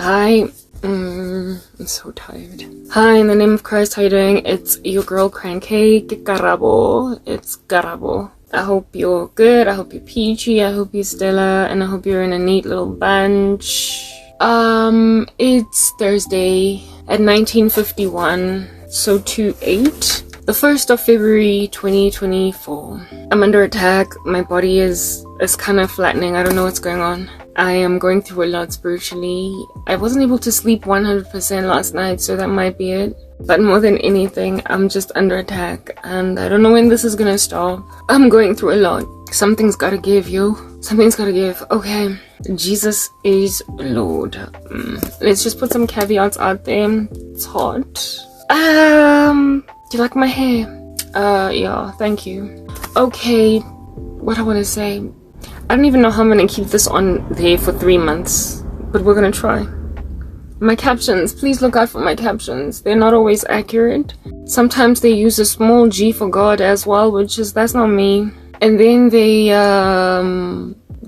Hi. I'm so tired. Hi, in the name of Christ, how you doing? It's your girl Crancake, Karabo. It's Karabo. I hope you're good, I hope you're peachy, I hope you're stellar, and I hope you're in a neat little bunch. It's Thursday at 19:51, so 2/8. The 1st of February 2024. I'm under attack. My body is kind of flattening. I don't know what's going on. I am going through a lot spiritually. I wasn't able to sleep 100% last night, so that might be it. But more than anything, I'm just under attack, and I don't know when this is gonna stop. I'm going through a lot. Something's gotta give, yo. Something's gotta give. Okay. Jesus is Lord. Let's just put some caveats out there. It's hot. Do you like my hair? Yeah, thank you. Okay, what I want to say. I don't even know how I'm going to keep this on there for 3 months, but we're going to try. My captions, please look out for my captions. They're not always accurate. Sometimes they use a small G for God as well, that's not me. And then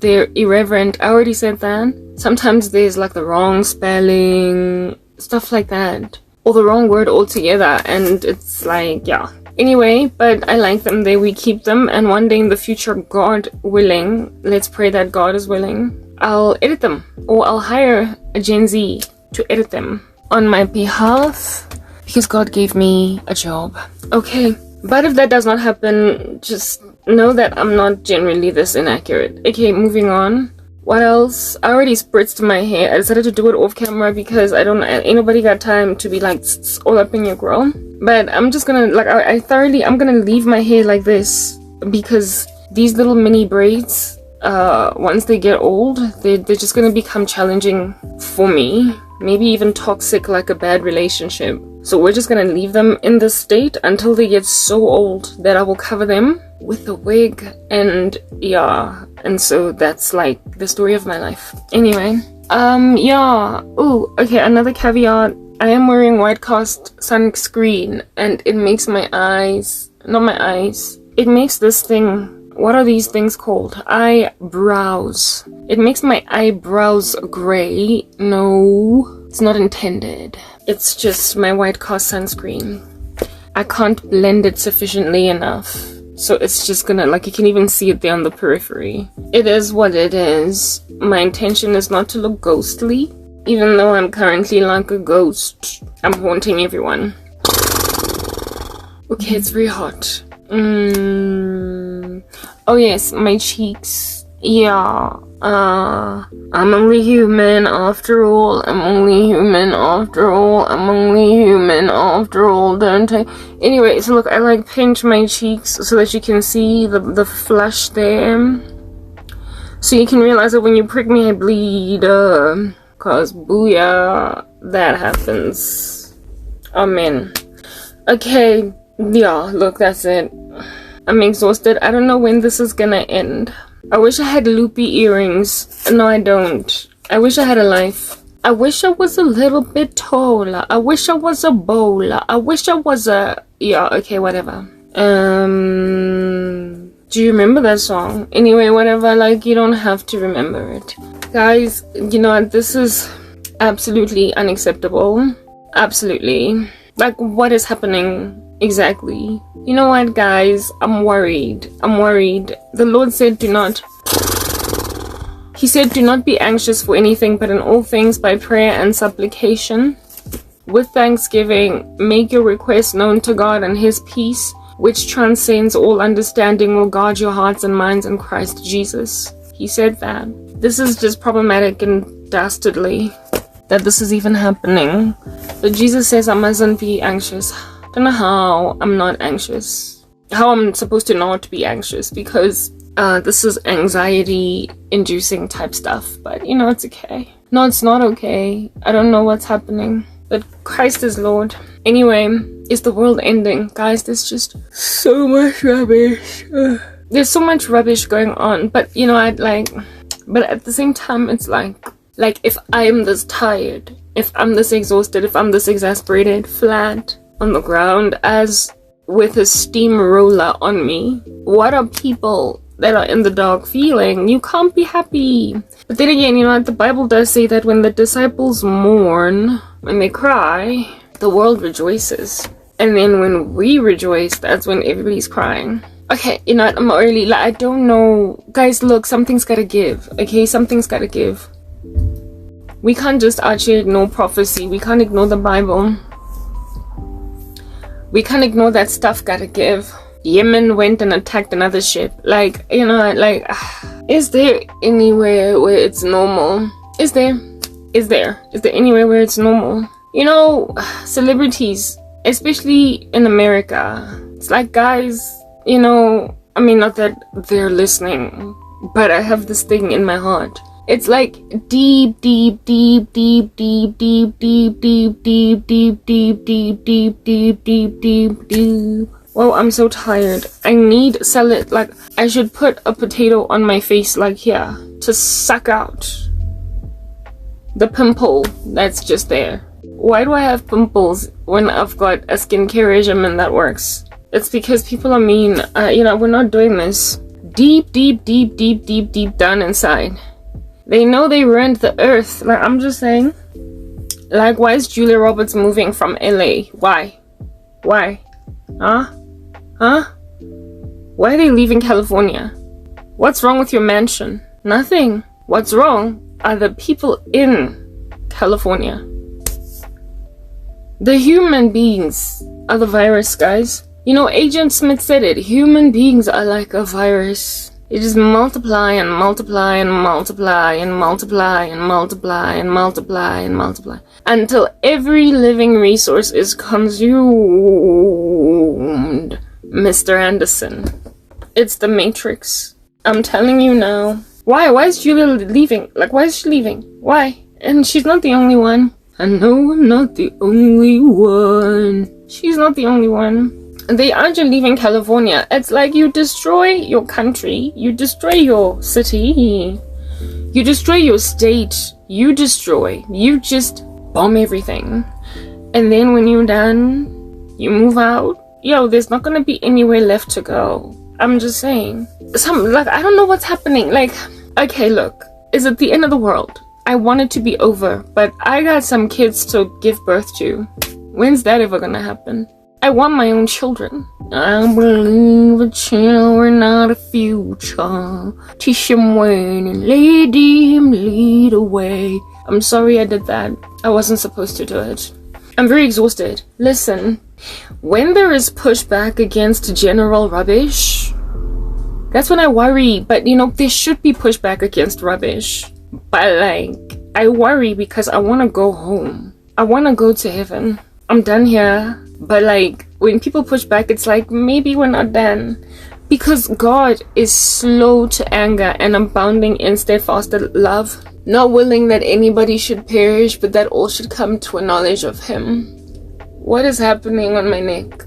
they're irreverent. I already said that. Sometimes there's like the wrong spelling, stuff like that. Or the wrong word altogether, and it's like, yeah. Anyway, but I like them there, we keep them, and one day in the future, God willing, let's pray that God is willing, I'll edit them, or I'll hire a Gen Z to edit them on my behalf, because God gave me a job. Okay, but if that does not happen, just know that I'm not generally this inaccurate. Okay, moving on. What else? I already spritzed my hair. I decided to do it off camera because ain't nobody got time to be like all up in your grill. But I'm just gonna, like, I'm gonna leave my hair like this because these little mini braids, once they get old, they're just gonna become challenging for me. Maybe even toxic, like a bad relationship. So we're just gonna leave them in this state until they get so old that I will cover them with a wig, and yeah, and so that's like the story of my life. Anyway, yeah. Oh, okay, another caveat. I am wearing white cast sunscreen, and it makes my eyes, not my eyes, it makes this thing, what are these things called? Eyebrows. It makes my eyebrows gray. No, it's not intended. It's just my white cast sunscreen. I can't blend it sufficiently enough. So it's just gonna, like, you can even see it there on the periphery. It is what it is. My intention is not to look ghostly, even though I'm currently like a ghost. I'm haunting everyone. Okay, it's very hot. Oh yes, my cheeks. Yeah. I'm only human after all. I'm only human after all. I'm only human after all, don't I? Anyway, so look, I like pinch my cheeks so that you can see the flush there. So you can realize that when you prick me, I bleed. Cause booyah, that happens. Amen. Okay, yeah, look, that's it. I'm exhausted. I don't know when this is gonna end. I wish I had loopy earrings. No, I don't. I wish I had a life. I wish I was a little bit taller. I wish I was a bowler. I wish I was a... Yeah, okay, whatever. Do you remember that song? Anyway, whatever, like, you don't have to remember it. Guys, you know what? This is absolutely unacceptable. Absolutely. Like, what is happening exactly? You know what, guys? I'm worried. I'm worried. The Lord said do not... He said do not be anxious for anything, but in all things by prayer and supplication. With thanksgiving, make your requests known to God, and His peace, which transcends all understanding, will guard your hearts and minds in Christ Jesus. He said that. This is just problematic and dastardly that this is even happening. But Jesus says I mustn't be anxious. Don't know how I'm not anxious. How I'm supposed to not be anxious, because this is anxiety inducing type stuff. But you know, it's okay. No, it's not okay. I don't know what's happening. But Christ is Lord. Anyway, is the world ending? Guys, there's just so much rubbish. There's so much rubbish going on. But you know, but at the same time, it's like if I am this tired, if I'm this exhausted, if I'm this exasperated, flat on the ground as with a steamroller on me, what are people that are in the dark feeling, you can't be happy. But then again, you know what, the Bible does say that when the disciples mourn, when they cry, the world rejoices. And then when we rejoice, that's when everybody's crying. Okay, you know what, I'm early, like, I don't know. Guys, look, something's gotta give, okay? Something's gotta give. We can't just actually ignore prophecy. We can't ignore the Bible. We can't ignore that stuff gotta give. Yemen went and attacked another ship. Like, you know, like, is there anywhere where it's normal? Is there anywhere where it's normal? You know, celebrities, especially in America, it's like, guys, you know, I mean, not that they're listening, but I have this thing in my heart. It's like deep. Well, I'm so tired. I need salad. Like, I should put a potato on my face, like here, to suck out the pimple that's just there. Why do I have pimples when I've got a skincare regimen that works? It's because people are mean. You know, we're not doing this. Deep down inside. They know they ruined the earth. Like, I'm just saying. Like, why is Julia Roberts moving from LA? Why? Huh? Why are they leaving California? What's wrong with your mansion? Nothing. What's wrong are the people in California. The human beings are the virus, guys. You know, Agent Smith said it. Human beings are like a virus. They just multiply and multiply and multiply and multiply and multiply and multiply and multiply until every living resource is consumed. Mr. Anderson, it's the Matrix. I'm telling you now. Why is Julia leaving? Like, why is she leaving? Why? And she's not the only one. I know I'm not the only one. She's not the only one. They aren't just leaving California. It's like you destroy your country, you destroy your city, you destroy your state, you just bomb everything. And then when you're done, you move out. Yo, there's not gonna be anywhere left to go. I'm just saying. I don't know what's happening. Like, okay, look, is it the end of the world? I want it to be over, but I got some kids to give birth to. When's that ever gonna happen? I want my own children. I believe the children are the future. Teach them when and lead him, lead away. I'm sorry I did that. I wasn't supposed to do it. I'm very exhausted. Listen, when there is pushback against general rubbish, that's when I worry. But you know, there should be pushback against rubbish. But like, I worry because I want to go home. I want to go to heaven. I'm done here. But like, when people push back, it's like, maybe we're not done. Because God is slow to anger and abounding in steadfast love, not willing that anybody should perish, but that all should come to a knowledge of Him. What is happening on my neck?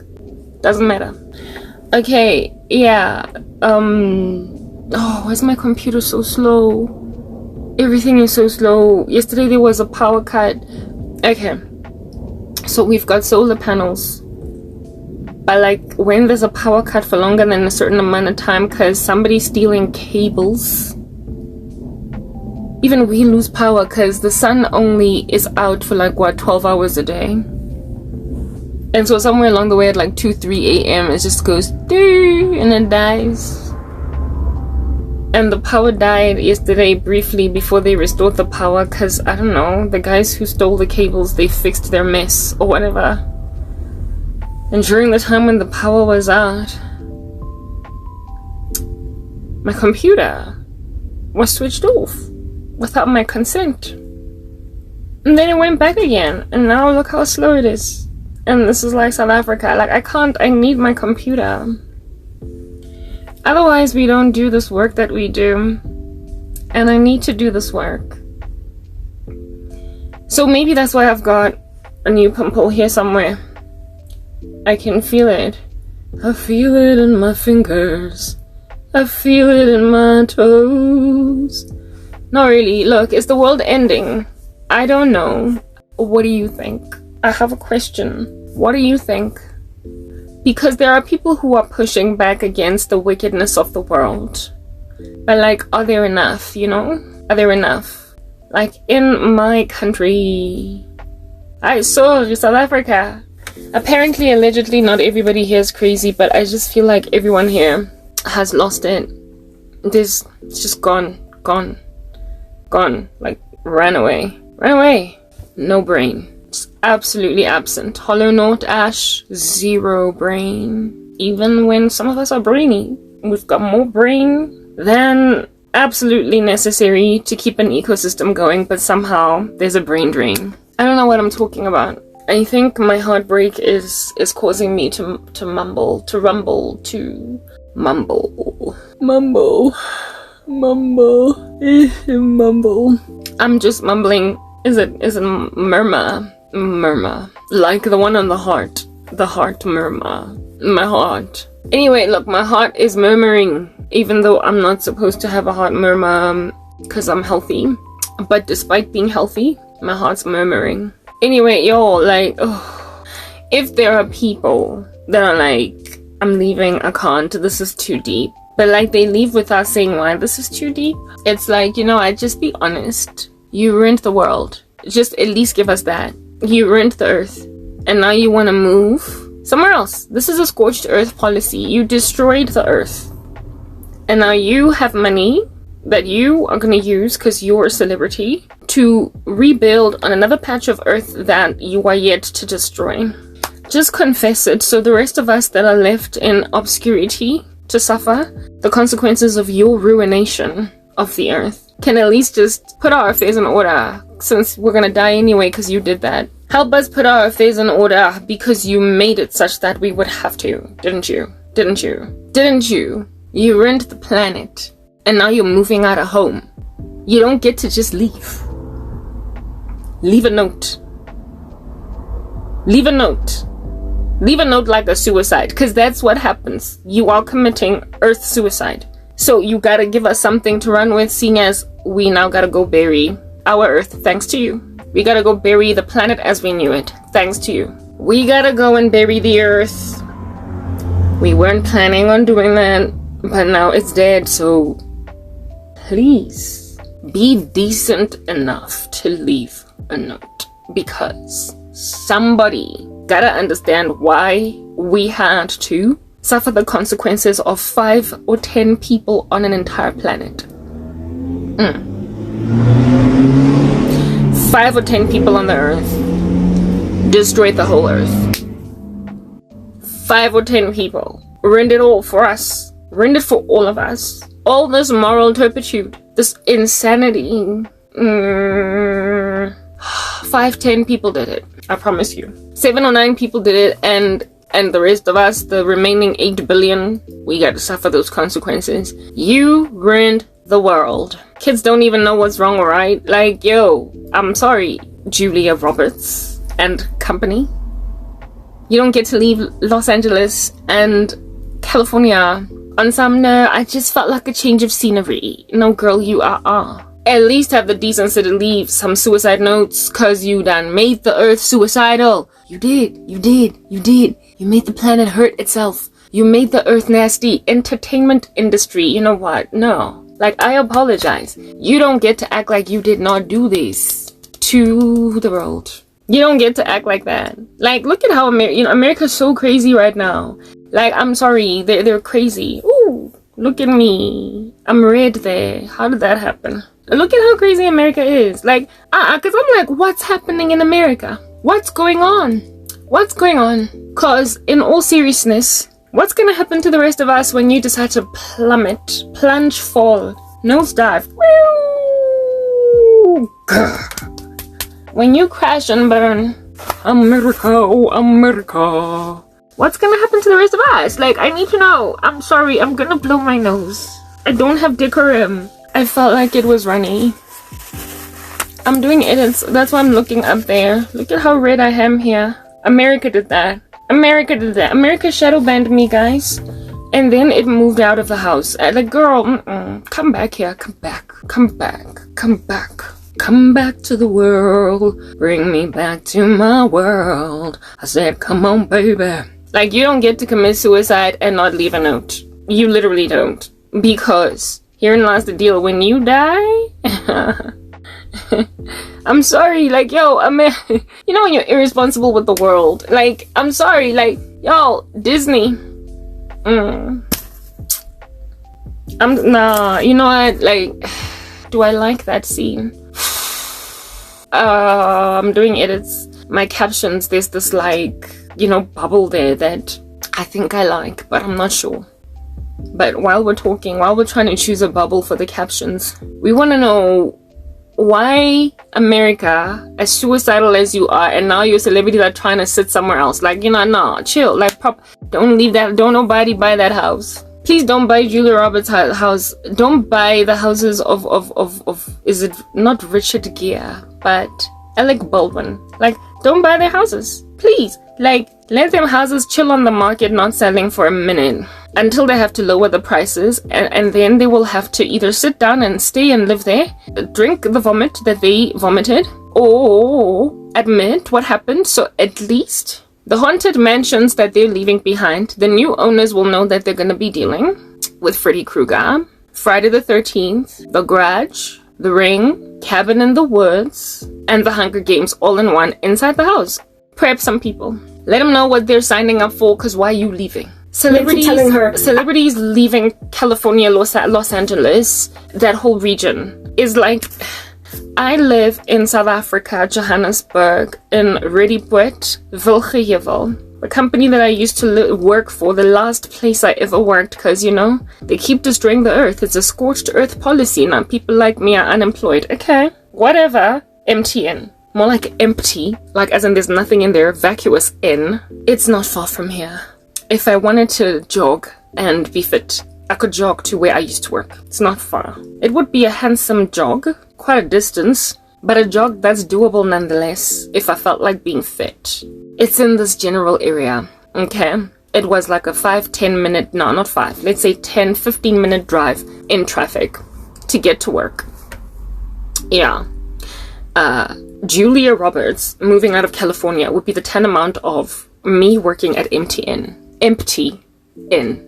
Doesn't matter. Okay, yeah. Oh, why is my computer so slow? Everything is so slow. Yesterday there was a power cut. Okay. So we've got solar panels, but like, when there's a power cut for longer than a certain amount of time because somebody's stealing cables, even we lose power because the sun only is out for like, what, 12 hours a day. And so somewhere along the way at like 2-3 a.m. it just goes doo and it dies. And the power died yesterday briefly before they restored the power because, I don't know, the guys who stole the cables, they fixed their mess or whatever. And during the time when the power was out, my computer was switched off without my consent. And then it went back again. And now look how slow it is. And this is like South Africa. Like, I need my computer. Otherwise, we don't do this work that we do. And I need to do this work. So maybe that's why I've got a new pimple here somewhere. I can feel it. I feel it in my fingers. I feel it in my toes. Not really. Look, is the world ending? I don't know. What do you think? I have a question. What do you think? Because there are people who are pushing back against the wickedness of the world. But like, are there enough, you know? Are there enough? Like, in my country, I saw South Africa. Apparently, allegedly, not everybody here is crazy, but I just feel like everyone here has lost it. It's just gone. Like, ran away. No brain. Just absolutely absent. Hollow note ash, zero brain. Even when some of us are brainy, we've got more brain than absolutely necessary to keep an ecosystem going, but somehow there's a brain drain. I don't know what I'm talking about. I think my heartbreak is causing me to mumble. I'm just mumbling. Is it murmur? Like the one on the heart murmur. My heart. Anyway, look, my heart is murmuring, even though I'm not supposed to have a heart murmur because I'm healthy. But despite being healthy, my heart's murmuring. Anyway, y'all, like, if there are people that are like, I'm leaving, I can't, this is too deep. But like, they leave without saying why this is too deep. It's like, you know, I'd just be honest. You ruined the world. Just at least give us that. You ruined the earth. And now you want to move somewhere else. This is a scorched earth policy. You destroyed the earth. And now you have money that you are going to use, because you're a celebrity, to rebuild on another patch of earth that you are yet to destroy. Just confess it, so the rest of us that are left in obscurity to suffer the consequences of your ruination of the earth can at least just put our affairs in order, since we're going to die anyway because you did that. Help us put our affairs in order, because you made it such that we would have to. Didn't you? You ruined the planet. And now you're moving out of home. You don't get to just leave. Leave a note. Leave a note like a suicide, because that's what happens. You are committing earth suicide. So you gotta give us something to run with, seeing as we now gotta go bury our earth thanks to you. We gotta go bury the planet as we knew it thanks to you. We gotta go and bury the earth. We weren't planning on doing that, but now it's dead, so please be decent enough to leave a note, because somebody gotta understand why we had to suffer the consequences of 5 or 10 people on an entire planet. 5 or 10 people on the earth destroyed the whole earth. 5 or 10 people ruined it all for us, ruined it for all of us. All this moral turpitude, this insanity. 5, 10 people did it. I promise you. 7 or 9 people did it, and the rest of us, the remaining 8 billion, we got to suffer those consequences. You ruined the world. Kids don't even know what's wrong or right. Like, yo, I'm sorry, Julia Roberts and company. You don't get to leave Los Angeles and California on some, no, I just felt like a change of scenery. No, girl, you are. At least have the decency to leave some suicide notes, cause you done made the earth suicidal. You did. You made the planet hurt itself. You made the earth nasty. Entertainment industry, you know what? No. Like, I apologize. You don't get to act like you did not do this to the world. You don't get to act like that. Like, look at how America's so crazy right now. Like, I'm sorry, they're crazy. Ooh, look at me. I'm red there. How did that happen? Look at how crazy America is. Like, because I'm like, what's happening in America? What's going on? Cause in all seriousness, what's gonna happen to the rest of us when you decide to plummet, plunge, fall, nosedive? When you crash and burn, America, oh America. What's gonna happen to the rest of us? Like, I need to know. I'm sorry, I'm gonna blow my nose. I don't have decorum. I felt like it was runny. I'm doing edits, that's why I'm looking up there. Look at how red I am here. America did that. America shadow banned me, guys. And then it moved out of the house. Like, girl, come back here. Come back. Come back to the world. Bring me back to my world. I said, come on, baby. Like, you don't get to commit suicide and not leave a note. You literally don't. Because Herein lies the deal. When you die, I'm sorry, like, yo, I mean, you know when you're irresponsible with the world, like, I'm sorry, like, yo, Disney, nah, you know what, like, do I like that scene? I'm doing edits, my captions, there's this, like, you know, bubble there that I think I like, but I'm not sure. But while we're trying to choose a bubble for the captions, we want to know why America, as suicidal as you are, and now you're a celebrity that trying to sit somewhere else. Like, you know, nah, chill. Like, don't leave that. Don't nobody buy that house. Please don't buy Julia Roberts' house. Don't buy the houses of is it not Richard Gere, but Alec Baldwin. Like, don't buy their houses. Please. Like, let them houses chill on the market, not selling for a minute, until they have to lower the prices, and then they will have to either sit down and stay and live there, drink the vomit that they vomited, or admit what happened, so at least the haunted mansions that they're leaving behind, the new owners will know that they're going to be dealing with Freddy Krueger, Friday the 13th, The Grudge, The Ring, Cabin in the Woods, and The Hunger Games all in one inside the house. Prep some people. Let them know what they're signing up for, because why are you leaving? Celebrities leaving California, Los Angeles, that whole region is like, I live in South Africa, Johannesburg, in Redipoort, Vilgehevel. The company that I used to work for, the last place I ever worked, because, you know, they keep destroying the earth. It's a scorched earth policy. Now people like me are unemployed. Okay, whatever. MTN. More like empty, like as in there's nothing in there, vacuous in. It's not far from here. If I wanted to jog and be fit, I could jog to where I used to work. It's not far. It would be a handsome jog, quite a distance, but a jog that's doable nonetheless if I felt like being fit. It's in this general area, okay? It was like a 5-10 minute, no, not 5, let's say 10-15 minute drive in traffic to get to work. Yeah. Julia Roberts moving out of California would be the tantamount of me working at MTN. Empty in.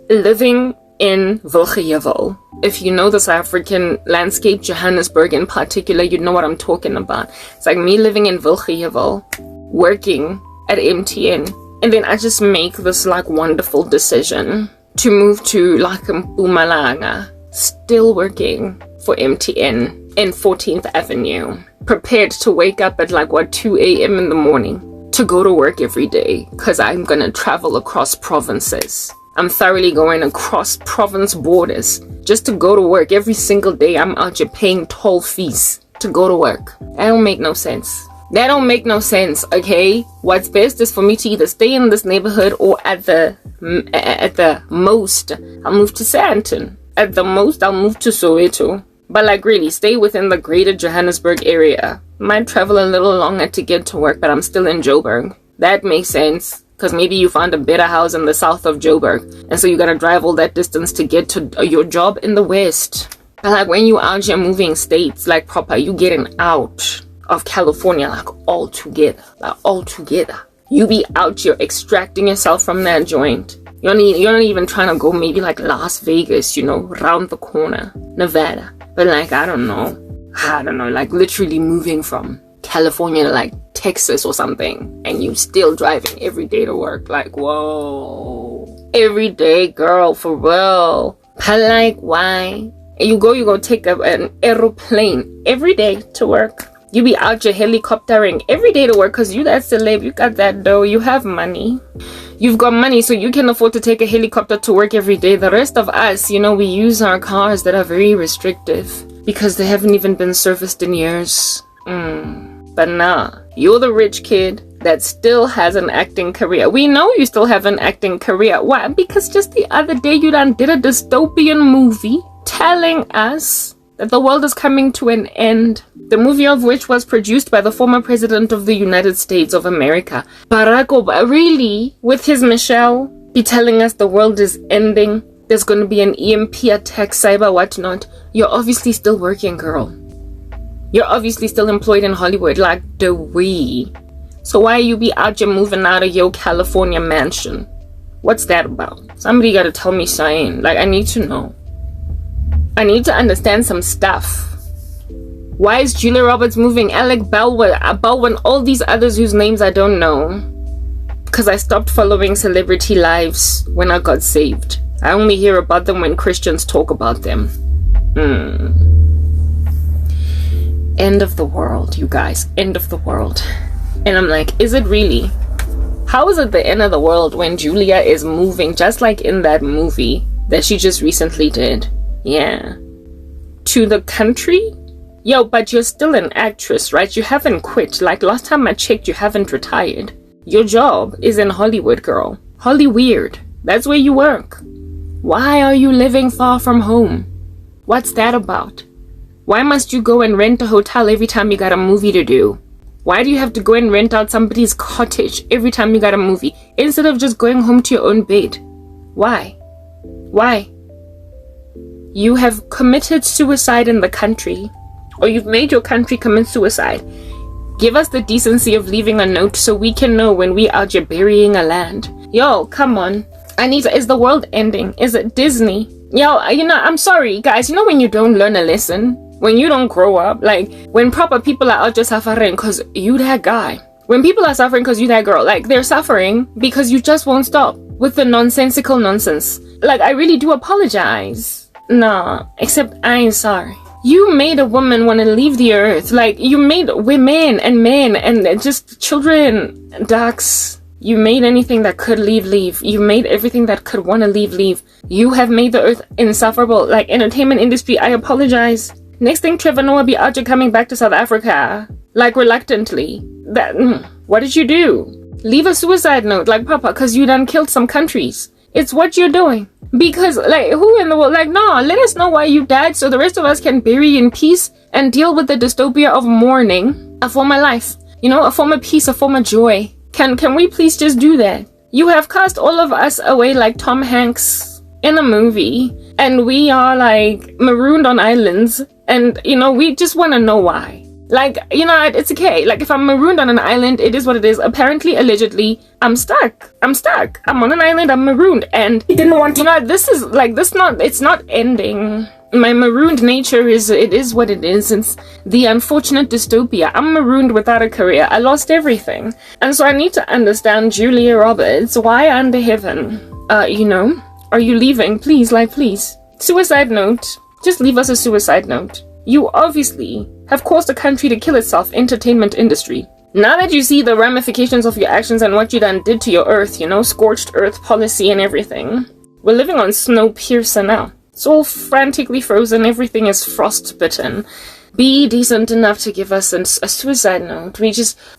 Living in Vilgehevel. If you know the South African landscape, Johannesburg in particular, you know what I'm talking about. It's like me living in Vilgehevel, working at MTN, and then I just make this like wonderful decision to move to like Mpumalanga, still working for MTN in 14th Avenue, prepared to wake up at like 2 a.m. in the morning to go to work every day, because I'm gonna travel across provinces. I'm thoroughly going across province borders just to go to work every single day. I'm out here paying toll fees to go to work. That don't make no sense. That don't make no sense, okay? What's best is for me to either stay in this neighborhood, or at the most, I'll move to Sandton. At the most, I'll move to Soweto. But like really, stay within the greater Johannesburg area. Might travel a little longer to get to work, but I'm still in Joburg. That makes sense, because maybe you found a better house in the south of Joburg, and so you gotta drive all that distance to get to your job in the west. But like when you out here moving states, like proper, you getting out of California, like all together. You be out here extracting yourself from that joint. You're not even trying to go maybe like Las Vegas, you know, round the corner, Nevada. But like, I don't know, like literally moving from California to like Texas or something, and you still driving every day to work. Like, whoa. Every day, girl, for real. But like, why? You go take an aeroplane every day to work. You be out your helicoptering every day to work, because you that celeb, you got that dough, you have money. You've got money, so you can afford to take a helicopter to work every day. The rest of us, you know, we use our cars that are very restrictive because they haven't even been serviced in years. But nah, you're the rich kid that still has an acting career. We know you still have an acting career. Why? Because just the other day you done did a dystopian movie telling us that the world is coming to an end. The movie of which was produced by the former president of the United States of America, Barack Obama. Really? With his Michelle be telling us the world is ending? There's going to be an EMP attack, cyber whatnot. You're obviously still working, girl. You're obviously still employed in Hollywood, like the we. So why you be out here moving out of your California mansion What's that about? Somebody gotta tell me something. Like, I need to know. I need to understand some stuff. Why is Julia Roberts moving? Alec Baldwin, all these others whose names I don't know. Because I stopped following celebrity lives when I got saved. I only hear about them when Christians talk about them. End of the world, you guys. End of the world. And I'm like, is it really? How is it the end of the world when Julia is moving just like in that movie that she just recently did? Yeah. To the country? Yo, but you're still an actress, right? You haven't quit. Like, last time I checked, you haven't retired. Your job is in Hollywood, girl. Hollyweird. That's where you work. Why are you living far from home? What's that about? Why must you go and rent a hotel every time you got a movie to do? Why do you have to go and rent out somebody's cottage every time you got a movie instead of just going home to your own bed? Why? Why? You have committed suicide in the country, or you've made your country commit suicide. Give us the decency of leaving a note so we can know when we out here burying a land. Yo, come on. Is the world ending? Is it Disney? Yo, I'm sorry, guys. You know when you don't learn a lesson? When you don't grow up? Like, when proper people are out just suffering because you that guy. When people are suffering because you that girl. Like, they're suffering because you just won't stop with the nonsensical nonsense. Like, I really do apologize. Nah, except I ain't sorry. You made a woman want to leave the earth. Like, you made women and men and just children, ducks. You made anything that could leave. You made everything that could want to leave. You have made the earth insufferable. Like, entertainment industry, I apologize. Next thing, Trevor Noah be out here coming back to South Africa. Like, reluctantly. What did you do? Leave a suicide note, like, Papa, because you done killed some countries. It's what you're doing. Because, like, who in the world? Like, no, let us know why you died so the rest of us can bury in peace and deal with the dystopia of mourning. A former life. You know, a former peace, a former joy. Can we please just do that? You have cast all of us away like Tom Hanks in a movie. And we are, like, marooned on islands. And, you know, we just want to know why. Like, you know, it's okay. Like, if I'm marooned on an island, it is what it is. Apparently, allegedly, I'm stuck. I'm on an island, I'm marooned. And, you know, it's not ending. My marooned nature it is what it is. It's the unfortunate dystopia. I'm marooned without a career. I lost everything. And so I need to understand, Julia Roberts, why under heaven? You know, are you leaving? Please, like, please. Suicide note. Just leave us a suicide note. You obviously have caused a country to kill itself, entertainment industry. Now that you see the ramifications of your actions and what you done did to your earth, you know, scorched earth policy and everything. We're living on Snowpiercer now. It's all frantically frozen, everything is frostbitten. Be decent enough to give us a suicide note.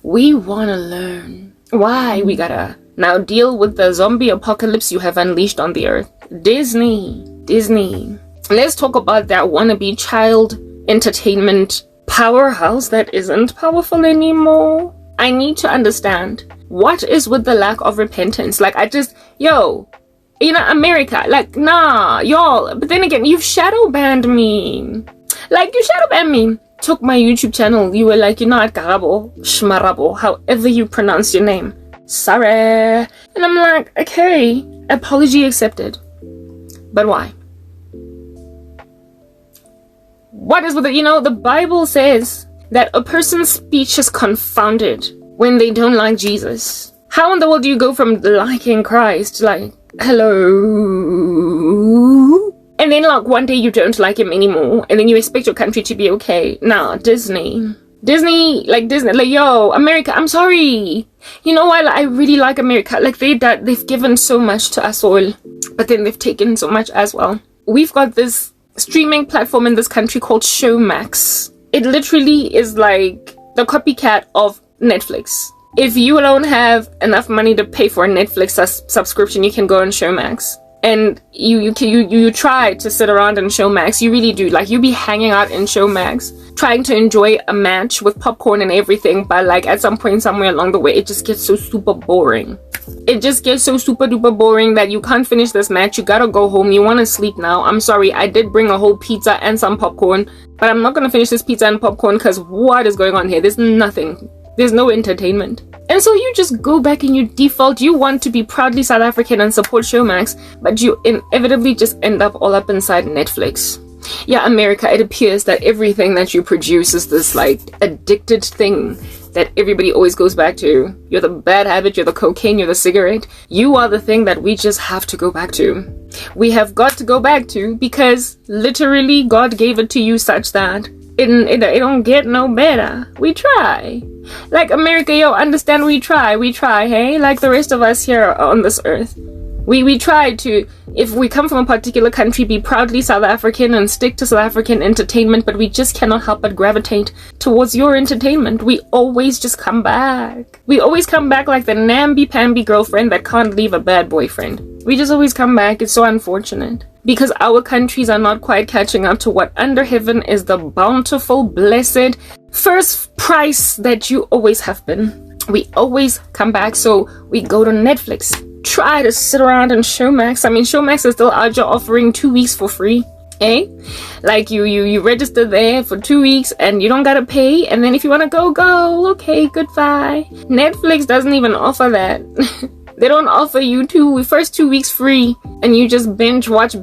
We wanna learn why we gotta now deal with the zombie apocalypse you have unleashed on the earth. Disney. Let's talk about that wannabe child entertainment powerhouse that isn't powerful anymore. I need to understand, what is with the lack of repentance? Like, you know, America, like, nah, y'all. But then again, you've shadow banned me. Like, you shadow banned me. Took my YouTube channel. You were like, you know, at Karabo, Shmarabo, however you pronounce your name. Sorry. And I'm like, okay, apology accepted. But why? What is with it? You know, the Bible says that a person's speech is confounded when they don't like Jesus. How in the world do you go from liking Christ to like, hello, and then like one day you don't like him anymore, and then you expect your country to be okay? Nah, Disney, like, yo, America, I'm sorry. You know what? I really like America. Like, they've given so much to us all, but then they've taken so much as well. We've got this streaming platform in this country called Showmax. It literally is like the copycat of Netflix. If you don't have enough money to pay for a Netflix subscription, you can go on Showmax. And you try to sit around in Showmax. You really do. Like, you be hanging out in Showmax, trying to enjoy a match with popcorn and everything. But like, at some point somewhere along the way, it just gets so super boring. It just gets so super duper boring that you can't finish this match. You gotta go home. You want to sleep now. I'm sorry. I did bring a whole pizza and some popcorn, but I'm not gonna finish this pizza and popcorn because what is going on here? There's nothing. There's no entertainment. And And so you just go back and you default. You want to be proudly South African and support Showmax, but you inevitably just end up all up inside Netflix. Yeah, America, it appears that everything that you produce is this like addicted thing that everybody always goes back to. You're the bad habit, you're the cocaine, you're the cigarette. You are the thing that we just have to go back to. We have got to go back to, because literally God gave it to you such that it don't get no better. We try. Like America, yo, understand we try, hey? Like the rest of us here on this earth. We try to, if we come from a particular country, be proudly South African and stick to South African entertainment, but we just cannot help but gravitate towards your entertainment. We always just come back. We always come back like the namby-pamby girlfriend that can't leave a bad boyfriend. We just always come back. It's so unfortunate. Because our countries are not quite catching up to what under heaven is the bountiful, blessed first price that you always have been. We always come back, so we go to Netflix. Try to sit around and Showmax. I mean, Showmax is still out there offering 2 weeks for free. Eh? Like you register there for 2 weeks and you don't gotta pay, and then if you wanna go. Okay, goodbye. Netflix doesn't even offer that. They don't offer you first 2 weeks free and you just binge watch.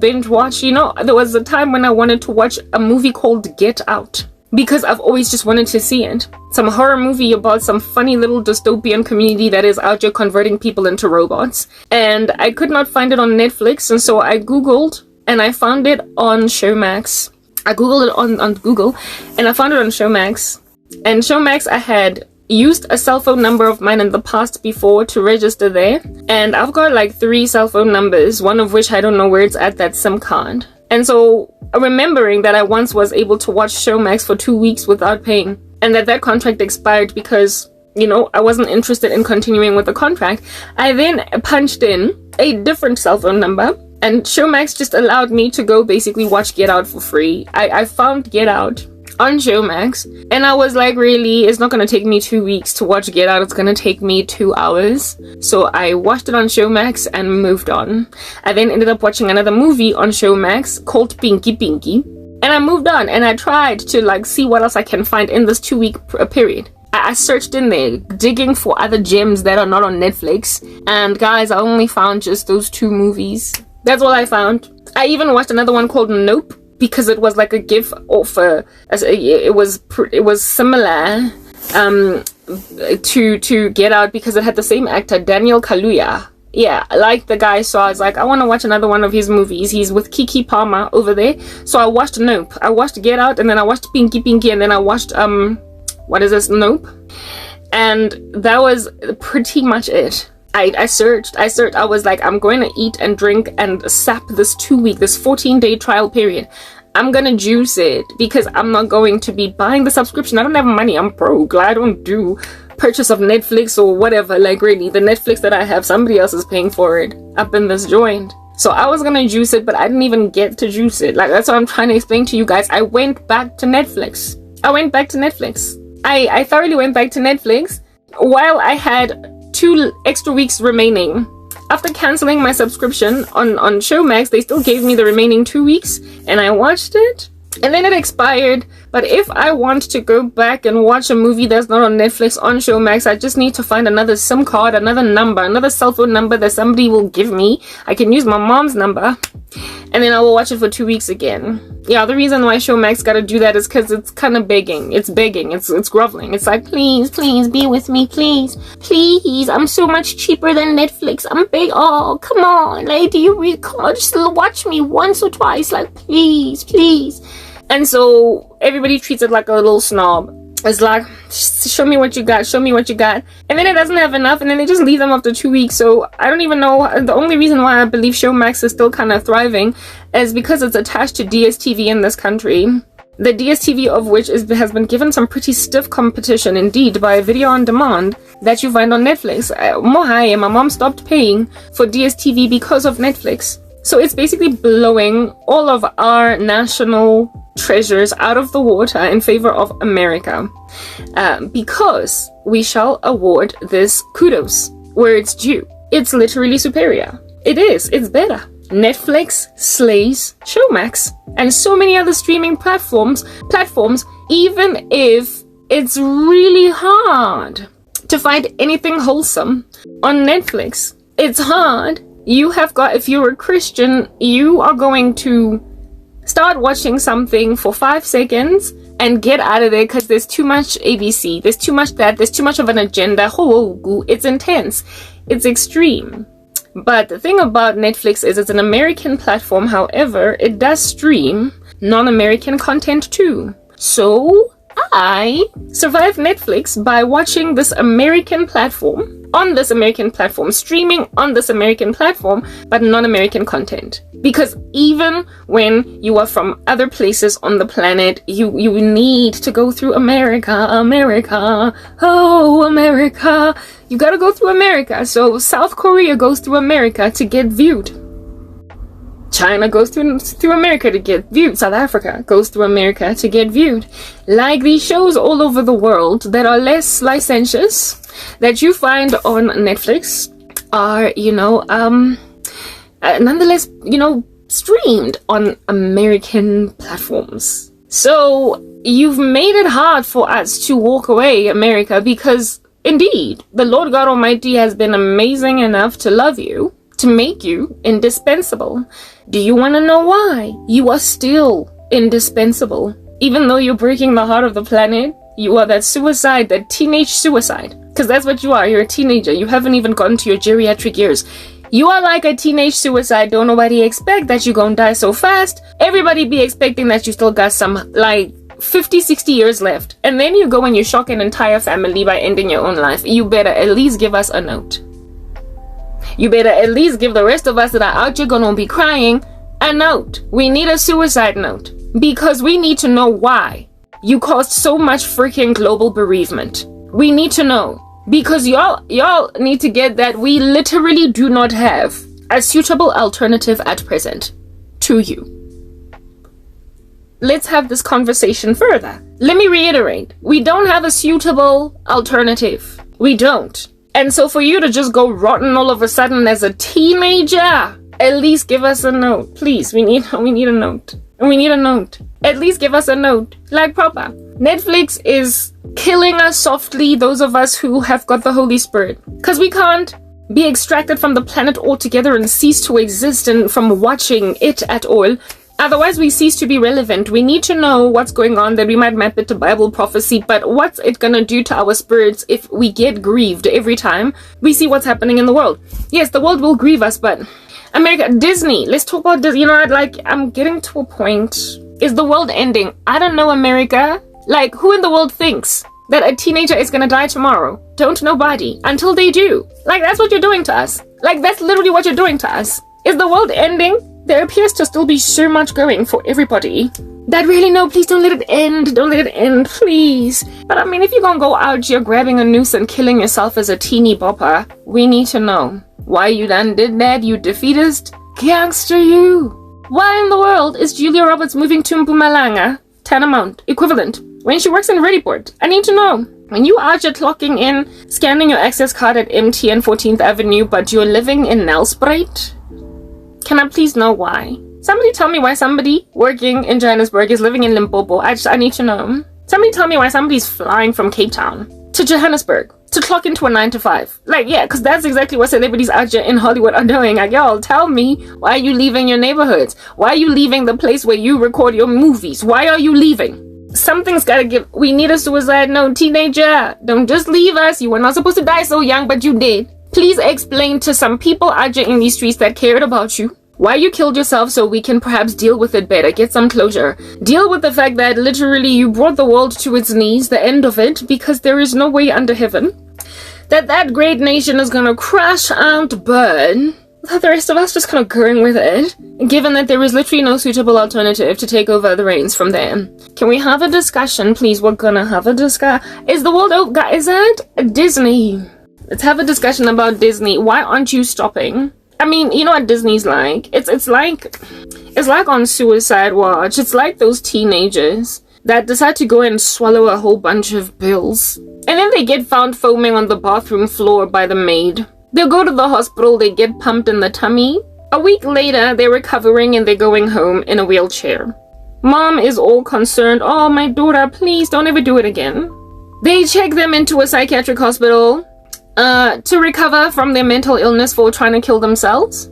You know, there was a time when I wanted to watch a movie called Get Out, because I've always just wanted to see it. Some horror movie about some funny little dystopian community that is out there converting people into robots. And I could not find it on Netflix, and so I googled and I found it on Showmax. I googled it on Google and I found it on Showmax. And Showmax, I had used a cell phone number of mine in the past before to register there. And I've got like 3 cell phone numbers, one of which I don't know where it's at, that SIM card. And so remembering that I once was able to watch Showmax for 2 weeks without paying, and that contract expired because, you know, I wasn't interested in continuing with the contract, I then punched in a different cell phone number, and Showmax just allowed me to go basically watch Get Out for free. I found Get Out on Showmax, and I was like, really, it's not gonna take me 2 weeks to watch Get Out, it's gonna take me 2 hours. So I watched it on Showmax and moved on. I then ended up watching another movie on Showmax called Pinky, and I moved on, and I tried to like see what else I can find in this 2 week period. I searched in there, digging for other gems that are not on Netflix, and guys, I only found just those 2 movies. That's all I found. I even watched another one called Nope, because it was like a GIF offer. It was similar to Get Out, because it had the same actor, Daniel Kaluuya. Yeah, I like the guy, so I was like, I want to watch another one of his movies. He's with Kiki Palmer over there. So I watched Nope, I watched Get Out, and then I watched Pinky, and then I watched what is this, Nope, and that was pretty much it. I searched, I was like, I'm going to eat and drink and sap this 14-day trial period. I'm gonna juice it, because I'm not going to be buying the subscription. I don't have money, I'm broke. I don't do purchase of Netflix or whatever. Like, really, the Netflix that I have, somebody else is paying for it up in this joint. So I was gonna juice it, but I didn't even get to juice it. Like, that's what I'm trying to explain to you guys. I went back to Netflix. I thoroughly went back to Netflix while I had 2 extra weeks remaining. After canceling my subscription on Showmax, they still gave me the remaining 2 weeks, and I watched it, and then it expired. But if I want to go back and watch a movie that's not on Netflix on Showmax, I just need to find another SIM card, another number, another cell phone number that somebody will give me. I can use my mom's number, and then I will watch it for 2 weeks again. Yeah, the reason why Showmax gotta do that is because it's kind of begging. It's groveling. It's like, please be with me, please, I'm so much cheaper than Netflix. I'm big. Oh, come on, lady, come on, just watch me once or twice, like, please. And so everybody treats it like a little snob. It's like, show me what you got. And then it doesn't have enough, and then they just leave them after 2 weeks. So I don't even know. The only reason why I believe Showmax is still kind of thriving is because it's attached to DSTV in this country. The DSTV of which has been given some pretty stiff competition indeed by video on demand that you find on Netflix. My mom stopped paying for DSTV because of Netflix. So it's basically blowing all of our national treasures out of the water in favor of America, because we shall award this kudos where it's due. It's literally superior. It's better. Netflix slays Showmax and so many other streaming platforms, even if it's really hard. to find anything wholesome on Netflix. It's hard. If you're a Christian, you are going to start watching something for 5 seconds and get out of there because there's too much ABC, there's too much that, there's too much of an agenda. It's intense, it's extreme. But the thing about Netflix is it's an American platform. However, it does stream non-American content too. So I survived Netflix by watching this American platform, on this American platform, streaming on this American platform, but non-American content. Because even when you are from other places on the planet, you need to go through America. Oh, America. You gotta go through America. So South Korea goes through America to get viewed. China goes through America to get viewed. South Africa goes through America to get viewed. Like these shows all over the world that are less licentious that you find on Netflix are, nonetheless, streamed on American platforms. So you've made it hard for us to walk away, America, because indeed, the Lord God Almighty has been amazing enough to love you, to make you indispensable. Do you want to know why? You are still indispensable. Even though you're breaking the heart of the planet, you are that suicide, that teenage suicide. Because that's what you are. You're a teenager. You haven't even gotten to your geriatric years. You are like a teenage suicide. Don't nobody expect that you're gonna die so fast. Everybody be expecting that you still got some, 50, 60 years left. And then you go and you shock an entire family by ending your own life. You better at least give us a note. You better at least give the rest of us that are out here gonna be crying a note. We need a suicide note. Because we need to know why you caused so much freaking global bereavement. We need to know. Because y'all need to get that we literally do not have a suitable alternative at present to you. Let's have this conversation further. Let me reiterate. We don't have a suitable alternative. We don't. And so for you to just go rotten all of a sudden as a teenager, at least give us a note. Please, we need a note. We need a note. At least give us a note. Like proper. Netflix is killing us softly, those of us who have got the Holy Spirit. Because we can't be extracted from the planet altogether and cease to exist and from watching it at all. Otherwise, we cease to be relevant. We need to know what's going on, that we might map it to Bible prophecy, but what's it gonna do to our spirits if we get grieved every time we see what's happening in the world? Yes, the world will grieve us, but America, Disney, let's talk about Disney. I'm getting to a point. Is the world ending? I don't know, America. Who in the world thinks that a teenager is gonna die tomorrow? Don't nobody. Until they do. That's what you're doing to us. That's literally what you're doing to us. Is the world ending? There appears to still be so much going for everybody. That really, no, please don't let it end. Don't let it end, please. But if you're gonna go out here grabbing a noose and killing yourself as a teeny bopper, we need to know why you done did that, you defeatist. Gangster you. Why in the world is Julia Roberts moving to Mpumalanga, Tanamount, equivalent, when she works in Rediport? I need to know. When you are just clocking in, scanning your access card at MTN 14th Avenue, but you're living in Nelspruit? Can I please know why? Somebody tell me why somebody working in Johannesburg is living in Limpopo. I need to know. Somebody tell me why somebody's flying from Cape Town to Johannesburg to clock into a 9 to 5. Because that's exactly what celebrities out here in Hollywood are doing. Y'all, tell me, why are you leaving your neighborhoods? Why are you leaving the place where you record your movies? Why are you leaving? Something's gotta give. We need a suicide note, teenager. Don't just leave us. You were not supposed to die so young, but you did. Please explain to some people out here in these streets that cared about you why you killed yourself, so we can perhaps deal with it better, get some closure. Deal with the fact that literally you brought the world to its knees, the end of it, because there is no way under heaven that great nation is gonna crash and burn without the rest of us just kind of going with it, given that there is literally no suitable alternative to take over the reins from there. Can we have a discussion, please? We're gonna have a discussion. Is the world over? Is it Disney? Let's have a discussion about Disney. Why aren't you stopping? You know what Disney's like? It's like on Suicide Watch. It's like those teenagers that decide to go and swallow a whole bunch of pills, and then they get found foaming on the bathroom floor by the maid. They'll go to the hospital, they get pumped in the tummy. A week later, they're recovering and they're going home in a wheelchair. Mom is all concerned. Oh, my daughter, please don't ever do it again. They check them into a psychiatric hospital to recover from their mental illness for trying to kill themselves,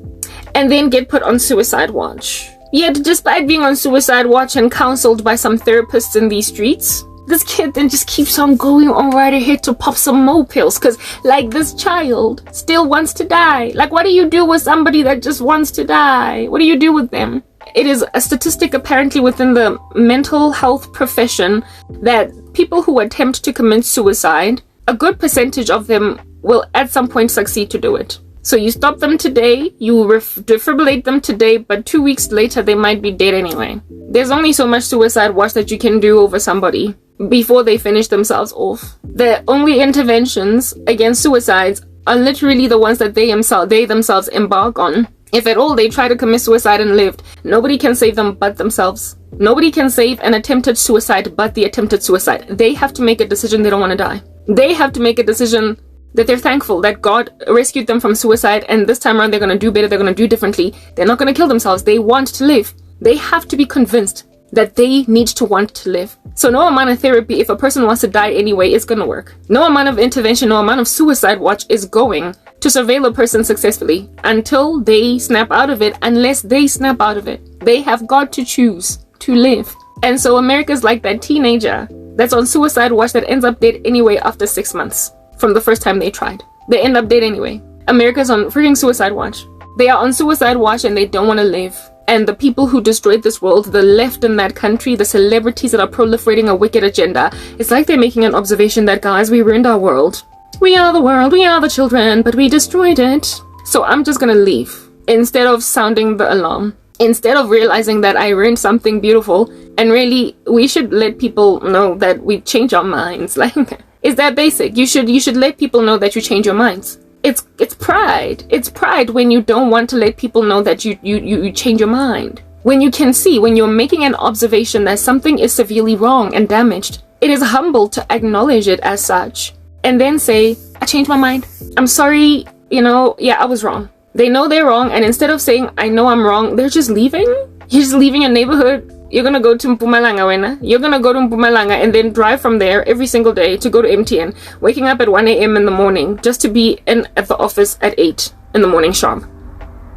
and then get put on suicide watch. Yet, despite being on suicide watch and counseled by some therapists in these streets, this kid then just keeps on going on right ahead to pop some more pills, because, like, this child still wants to die. Like, what do you do with somebody that just wants to die? What do you do with them? It is a statistic apparently within the mental health profession that people who attempt to commit suicide, a good percentage of them will at some point succeed to do it. So you stop them today, you defibrillate them today, but 2 weeks later they might be dead anyway. There's only so much suicide watch that you can do over somebody before they finish themselves off. The only interventions against suicides are literally the ones that they themselves embark on. If at all they try to commit suicide and lived, nobody can save them but themselves. Nobody can save an attempted suicide but the attempted suicide. They have to make a decision they don't want to die. They have to make a decision that they're thankful that God rescued them from suicide, and this time around they're going to do better, they're going to do differently. They're not going to kill themselves. They want to live. They have to be convinced that they need to want to live. So no amount of therapy, if a person wants to die anyway, is going to work. No amount of intervention, no amount of suicide watch is going to surveil a person successfully until they snap out of it, unless they snap out of it. They have got to choose to live. And so America's like that teenager that's on suicide watch that ends up dead anyway after 6 months from the first time they tried. They end up dead anyway. America's on freaking suicide watch. They are on suicide watch and they don't want to live. And the people who destroyed this world, the left in that country, the celebrities that are proliferating a wicked agenda, it's like they're making an observation that, guys, we ruined our world. We are the world, we are the children, but we destroyed it. So I'm just gonna leave. Instead of sounding the alarm. Instead of realizing that I ruined something beautiful. And really, we should let people know that we change our minds. Like, it's that basic. You should let people know that you change your minds. It's pride. It's pride when you don't want to let people know that you change your mind. When you can see, when you're making an observation that something is severely wrong and damaged, it is humble to acknowledge it as such. And then say, I changed my mind. I'm sorry, yeah, I was wrong. They know they're wrong, and instead of saying, I know I'm wrong, they're just leaving. You're just leaving your neighborhood. You're gonna go to Mpumalanga, Wena. You're gonna go to Mpumalanga and then drive from there every single day to go to MTN, waking up at 1 a.m. in the morning just to be at the office at 8 in the morning sharp.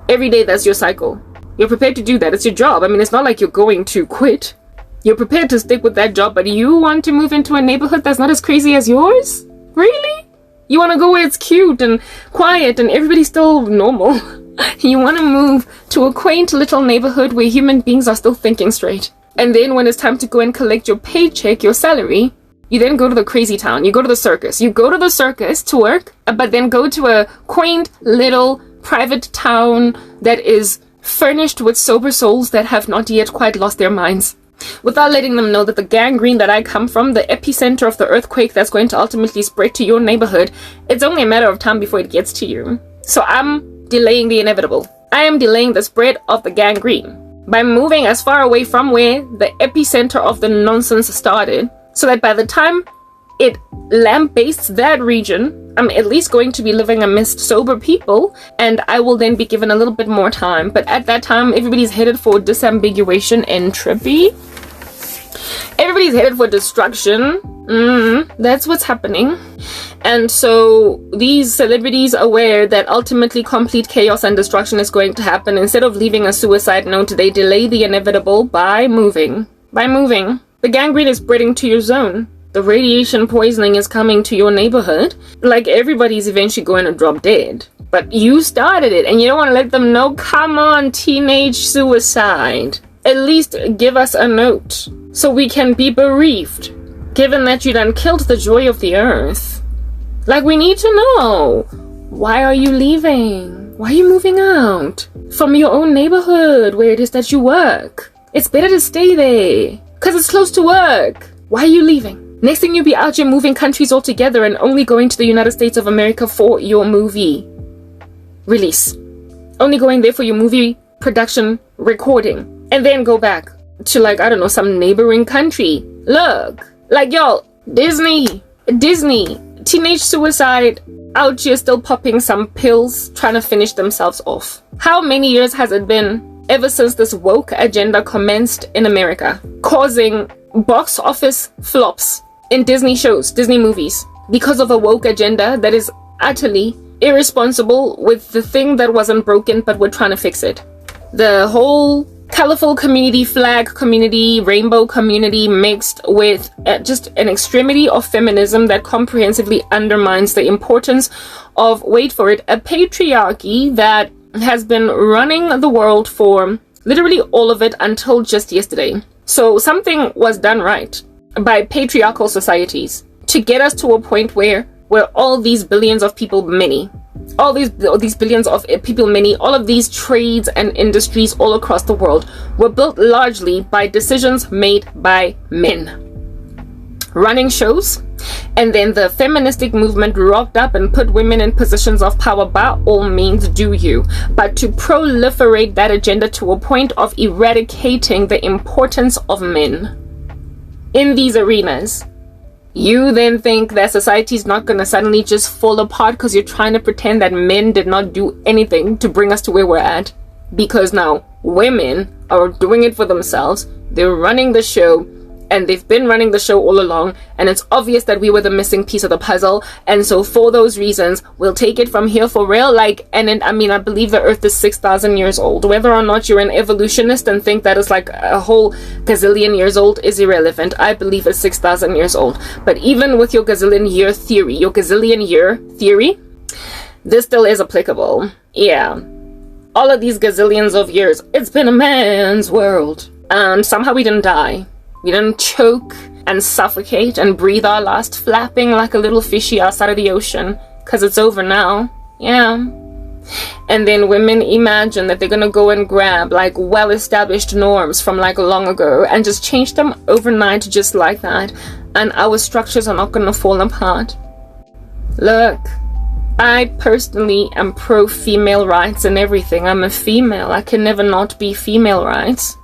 Every day, that's your cycle. You're prepared to do that. It's your job. I mean, it's not like you're going to quit. You're prepared to stick with that job, but you want to move into a neighborhood that's not as crazy as yours? Really? You want to go where it's cute and quiet and everybody's still normal. You want to move to a quaint little neighborhood where human beings are still thinking straight. And then when it's time to go and collect your paycheck, your salary, you then go to the crazy town. You go to the circus. You go to the circus to work, but then go to a quaint little private town that is furnished with sober souls that have not yet quite lost their minds. Without letting them know that the gangrene that I come from, the epicenter of the earthquake that's going to ultimately spread to your neighborhood, it's only a matter of time before it gets to you. So I'm delaying the inevitable. I am delaying the spread of the gangrene by moving as far away from where the epicenter of the nonsense started, so that by the time it lambastes that region, I'm at least going to be living amidst sober people, and I will then be given a little bit more time. But at that time, everybody's headed for disambiguation, entropy. Everybody's headed for destruction. That's what's happening. And so these celebrities are aware that ultimately complete chaos and destruction is going to happen. Instead of leaving a suicide note, they delay the inevitable by moving. The gangrene is spreading to your zone. The radiation poisoning is coming to your neighborhood. Like, everybody's eventually going to drop dead. But you started it, and you don't want to let them know. Come on, teenage suicide. At least give us a note so we can be bereaved, given that you done killed the joy of the earth. Like, we need to know. Why are you leaving? Why are you moving out from your own neighborhood where it is that you work? It's better to stay there because it's close to work. Why are you leaving? Next thing you'll be out here moving countries altogether and only going to the United States of America for your movie release. Only going there for your movie production recording. And then go back to, like, I don't know, some neighboring country. Look, like, y'all, Disney, teenage suicide out here still popping some pills, trying to finish themselves off. How many years has it been ever since this woke agenda commenced in America, causing box office flops in Disney shows, Disney movies, because of a woke agenda that is utterly irresponsible with the thing that wasn't broken, but we're trying to fix it. The whole colorful community, flag community, rainbow community mixed with just an extremity of feminism that comprehensively undermines the importance of, wait for it, a patriarchy that has been running the world for literally all of it until just yesterday. So something was done right by patriarchal societies to get us to a point where all these billions of people, all these billions of people, all of these trades and industries all across the world were built largely by decisions made by men running shows. And then the feministic movement rocked up and put women in positions of power. By all means, do you. But to proliferate that agenda to a point of eradicating the importance of men in these arenas, you then think that society is not going to suddenly just fall apart because you're trying to pretend that men did not do anything to bring us to where we're at. Because now women are doing it for themselves. They're running the show. And they've been running the show all along, and it's obvious that we were the missing piece of the puzzle. And so for those reasons, we'll take it from here for real. I believe the earth is 6,000 years old. Whether or not you're an evolutionist and think that it's like a whole gazillion years old is irrelevant. I believe it's 6,000 years old. But even with your gazillion year theory, this still is applicable. Yeah. All of these gazillions of years, it's been a man's world. And somehow we didn't die. We didn't choke and suffocate and breathe our last, flapping like a little fishy outside of the ocean, because it's over now. Yeah. And then women imagine that they're gonna go and grab like well-established norms from like long ago and just change them overnight just like that, and our structures are not gonna fall apart. Look, I personally am pro-female rights and everything. I'm a female. I can never not be female rights.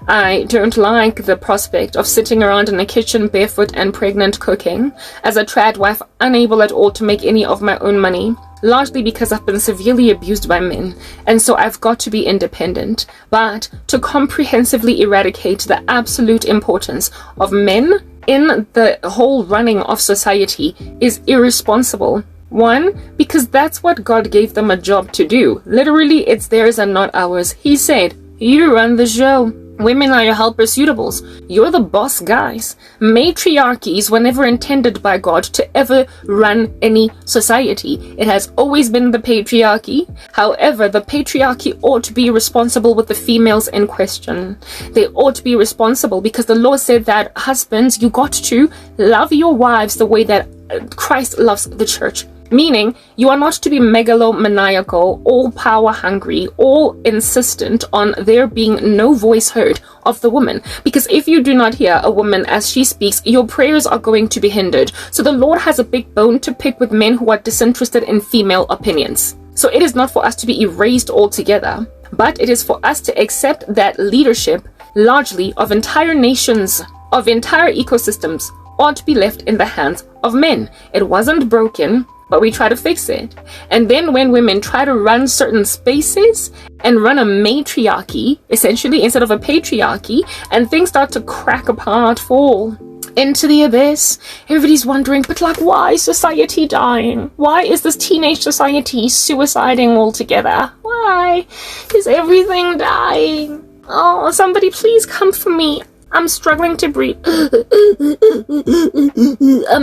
I don't like the prospect of sitting around in a kitchen barefoot and pregnant cooking as a trad wife, unable at all to make any of my own money, largely because I've been severely abused by men, and so I've got to be independent. But to comprehensively eradicate the absolute importance of men in the whole running of society is irresponsible. One, because that's what God gave them a job to do. Literally, it's theirs and not ours. He said, you run the show. Women are your helper suitables. You're the boss guys. Matriarchies were never intended by God to ever run any society. It has always been the patriarchy. However, the patriarchy ought to be responsible with the females in question. They ought to be responsible because the Lord said that husbands, you got to love your wives the way that Christ loves the church. Meaning, you are not to be megalomaniacal, all power hungry, all insistent on there being no voice heard of the woman. Because if you do not hear a woman as she speaks, your prayers are going to be hindered. So the Lord has a big bone to pick with men who are disinterested in female opinions. So it is not for us to be erased altogether, but it is for us to accept that leadership, largely of entire nations, of entire ecosystems, ought to be left in the hands of men. It wasn't broken, but we try to fix it. And then when women try to run certain spaces and run a matriarchy, essentially, instead of a patriarchy, and things start to crack apart, fall into the abyss, everybody's wondering, but like, why is society dying? Why is this teenage society suiciding altogether? Why is everything dying? Oh, somebody please come for me. I'm struggling to breathe. I'm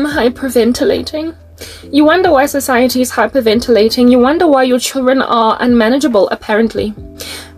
hyperventilating. You wonder why society is hyperventilating. You wonder why your children are unmanageable, apparently.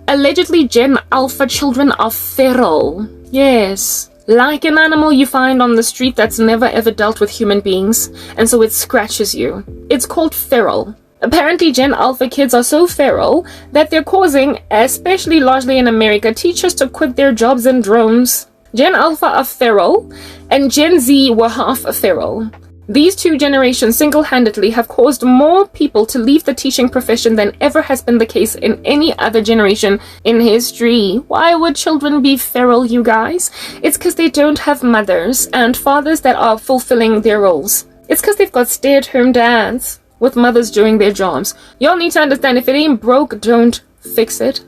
Allegedly, Gen Alpha children are feral. Yes. Like an animal you find on the street that's never ever dealt with human beings, and so it scratches you. It's called feral. Apparently, Gen Alpha kids are so feral that they're causing, especially largely in America, teachers to quit their jobs in drones. Gen Alpha are feral, and Gen Z were half feral. These two generations single-handedly have caused more people to leave the teaching profession than ever has been the case in any other generation in history. Why would children be feral, you guys? It's because they don't have mothers and fathers that are fulfilling their roles. It's because they've got stay-at-home dads with mothers doing their jobs. Y'all need to understand, if it ain't broke, don't fix it.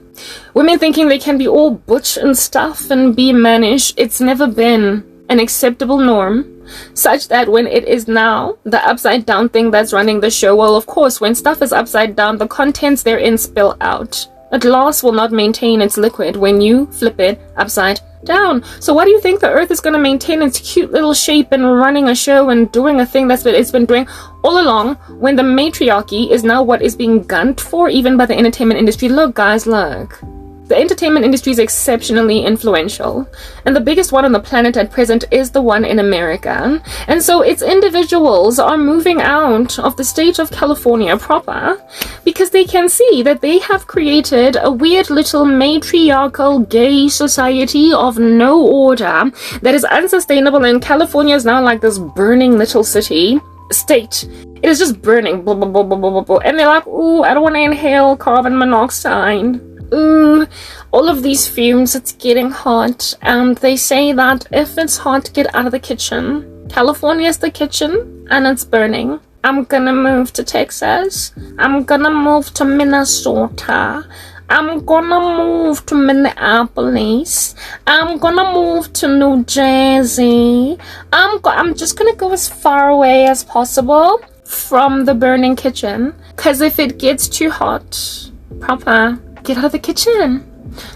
Women thinking they can be all butch and stuff and be mannish, it's never been an acceptable norm such that when it is now the upside down thing that's running the show, well, of course, when stuff is upside down, the contents therein spill out. A glass will not maintain its liquid when you flip it upside down. So why do you think the earth is going to maintain its cute little shape and running a show and doing a thing that's what it's been doing all along, when the matriarchy is now what is being gunned for even by the entertainment industry? Look, guys, look. The entertainment industry is exceptionally influential, and the biggest one on the planet at present is the one in America. And so its individuals are moving out of the state of California proper because they can see that they have created a weird little matriarchal gay society of no order that is unsustainable, and California is now like this burning little state. It is just burning, blah, blah, blah, blah, blah, blah. And they're like, ooh, I don't want to inhale carbon monoxide. Ooh, all of these fumes, it's getting hot. And they say that if it's hot, get out of the kitchen. California's the kitchen, and it's burning. I'm gonna move to Texas. I'm gonna move to Minnesota. I'm gonna move to Minneapolis. I'm gonna move to New Jersey. I'm just gonna go as far away as possible from the burning kitchen. Cause if it gets too hot, proper, get out of the kitchen.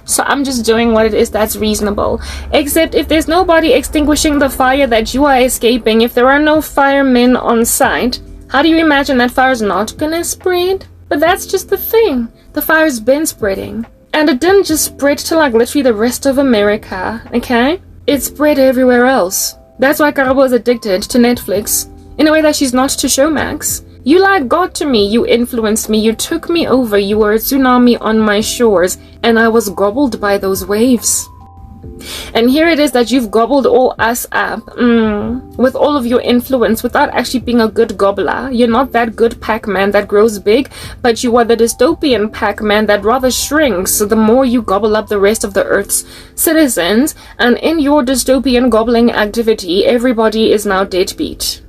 So I'm just doing what it is that's reasonable. Except if there's nobody extinguishing the fire that you are escaping, if there are no firemen on site, how do you imagine that fire's not gonna spread? But that's just the thing. The fire's been spreading. And it didn't just spread to like literally the rest of America, okay? It spread everywhere else. That's why Karabo is addicted to Netflix in a way that she's not to Showmax. You like God to me, you influenced me, you took me over, you were a tsunami on my shores, and I was gobbled by those waves. And here it is that you've gobbled all us up, with all of your influence, without actually being a good gobbler. You're not that good Pac-Man that grows big, but you are the dystopian Pac-Man that rather shrinks the more you gobble up the rest of the Earth's citizens, and in your dystopian gobbling activity, everybody is now deadbeat.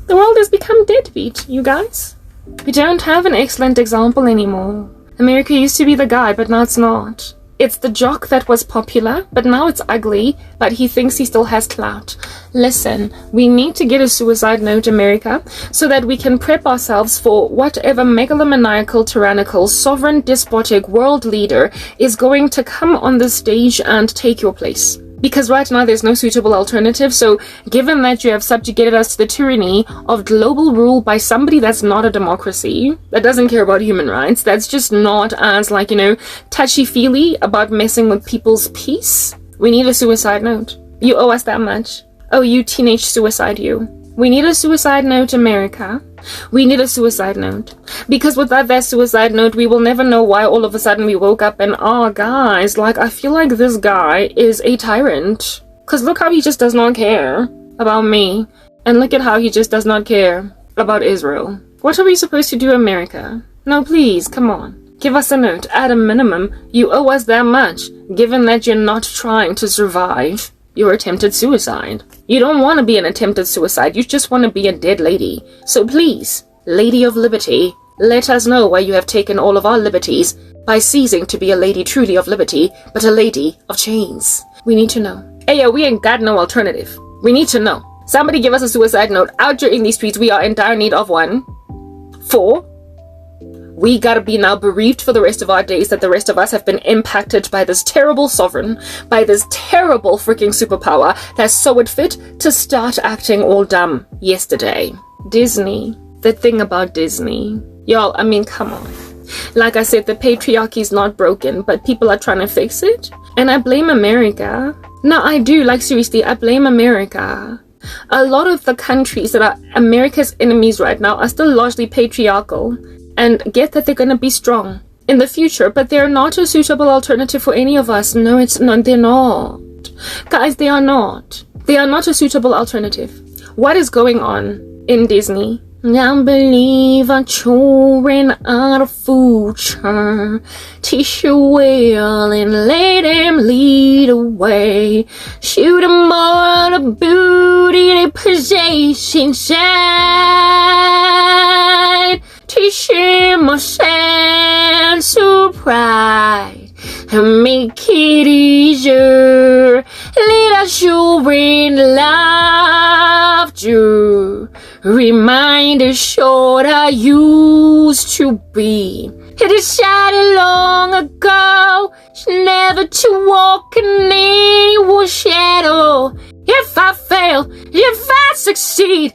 The world has become deadbeat, you guys. We don't have an excellent example anymore. America used to be the guy, but now it's not. It's the jock that was popular, but now it's ugly, but he thinks he still has clout. Listen, we need to get a suicide note, America, so that we can prep ourselves for whatever megalomaniacal, tyrannical, sovereign, despotic world leader is going to come on the stage and take your place. Because right now there's no suitable alternative, so given that you have subjugated us to the tyranny of global rule by somebody that's not a democracy, that doesn't care about human rights, that's just not as, like, you know, touchy-feely about messing with people's peace, we need a suicide note. You owe us that much. Oh, you teenage suicide, you. We need a suicide note, America. We need a suicide note. Because without that suicide note, we will never know why all of a sudden we woke up and, oh, guys, like, I feel like this guy is a tyrant. Because look how he just does not care about me. And look at how he just does not care about Israel. What are we supposed to do, America? No, please, come on. Give us a note. At a minimum, you owe us that much, given that you're not trying to survive your attempted suicide. You don't want to be an attempted suicide, you just want to be a dead lady. So please, Lady of Liberty, let us know why you have taken all of our liberties by ceasing to be a lady truly of liberty, but a lady of chains. We need to know. Hey yo, we ain't got no alternative. We need to know. Somebody give us a suicide note. Out here in these streets, we are in dire need of one. 4, we gotta be now bereaved for the rest of our days that the rest of us have been impacted by this terrible sovereign, by this terrible freaking superpower that saw it fit to start acting all dumb yesterday. Disney. The thing about Disney. Y'all, I mean, come on. Like I said, the patriarchy is not broken, but people are trying to fix it. And I blame America. No, I do. Like, seriously, I blame America. A lot of the countries that are America's enemies right now are still largely patriarchal. And get that they're going to be strong in the future, but they're not a suitable alternative for any of us. No, it's not. They're not. Guys, they are not. They are not a suitable alternative. What is going on in Disney? I believe our children are the future. Teach you well and let them lead away. Shoot them all the booty they possess inside. Teach him a sense of pride and make it easier. Let us children loved you. Remind us short I used to be. It is shattered long ago, never to walk in any shadow. If I fail, if I succeed,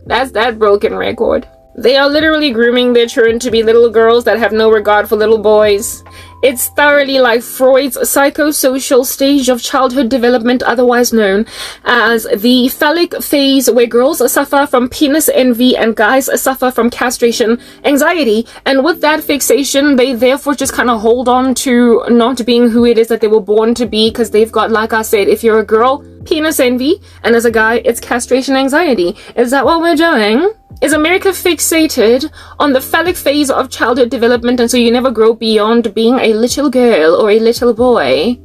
That's that broken record. They are literally grooming their children to be little girls that have no regard for little boys. It's thoroughly like Freud's psychosocial stage of childhood development, otherwise known as the phallic phase, where girls suffer from penis envy and guys suffer from castration anxiety. And with that fixation, they therefore just kind of hold on to not being who it is that they were born to be, because they've got, like I said, if you're a girl, penis envy, and as a guy, it's castration anxiety. Is that what we're doing? Is America fixated on the phallic phase of childhood development, and so you never grow beyond being a little girl or a little boy?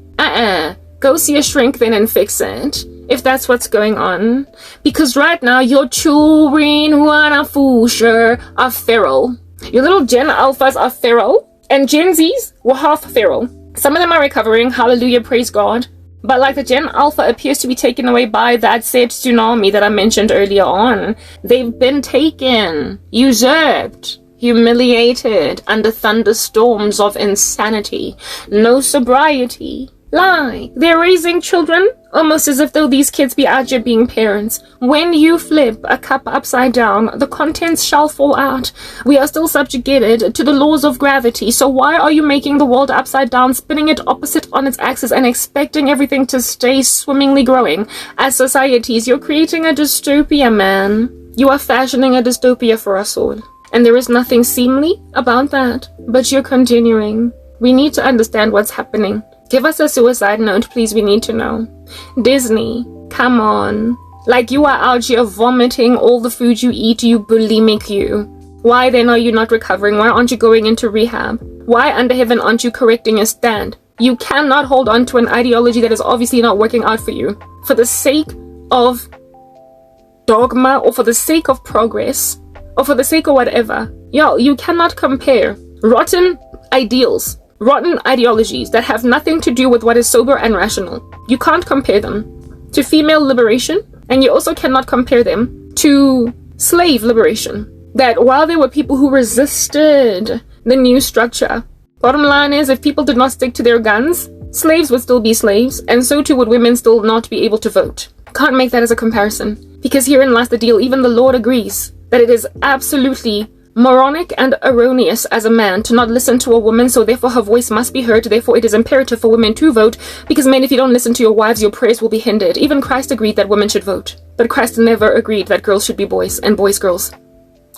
Go see a shrink then and fix it, if that's what's going on. Because right now, your children who are sure are feral. Your little Gen Alphas are feral, and Gen Zs were half feral. Some of them are recovering, hallelujah, praise God. But like the Gen Alpha appears to be taken away by that said tsunami that I mentioned earlier on. They've been taken, usurped, humiliated under thunderstorms of insanity. No sobriety. Lie. They're raising children almost as if though these kids be out here being parents. When you flip a cup upside down, the contents shall fall out. We are still subjugated to the laws of gravity. So why are you making the world upside down, spinning it opposite on its axis, and expecting everything to stay swimmingly growing? As societies, you're creating a dystopia, man. You are fashioning a dystopia for us all. And there is nothing seemly about that. But you're continuing. We need to understand what's happening. Give us a suicide note, please. We need to know. Disney, come on. Like, you are out here vomiting all the food you eat, you bulimic you. Why then are you not recovering? Why aren't you going into rehab? Why under heaven aren't you correcting your stand? You cannot hold on to an ideology that is obviously not working out for you. For the sake of dogma, or for the sake of progress, or for the sake of whatever. Yo, you cannot compare rotten ideals, rotten ideologies that have nothing to do with what is sober and rational. You can't compare them to female liberation, and you also cannot compare them to slave liberation. That while there were people who resisted the new structure, bottom line is, if people did not stick to their guns, slaves would still be slaves, and so too would women still not be able to vote. Can't make that as a comparison, because herein lies the deal. Even the Lord agrees that it is absolutely moronic and erroneous as a man to not listen to a woman, so therefore her voice must be heard. Therefore it is imperative for women to vote, because men, if you don't listen to your wives, your prayers will be hindered. Even Christ agreed that women should vote, but Christ never agreed that girls should be boys and boys girls.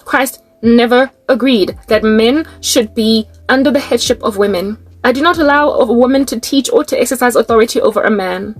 Christ never agreed that men should be under the headship of women. I do not allow a woman to teach or to exercise authority over a man.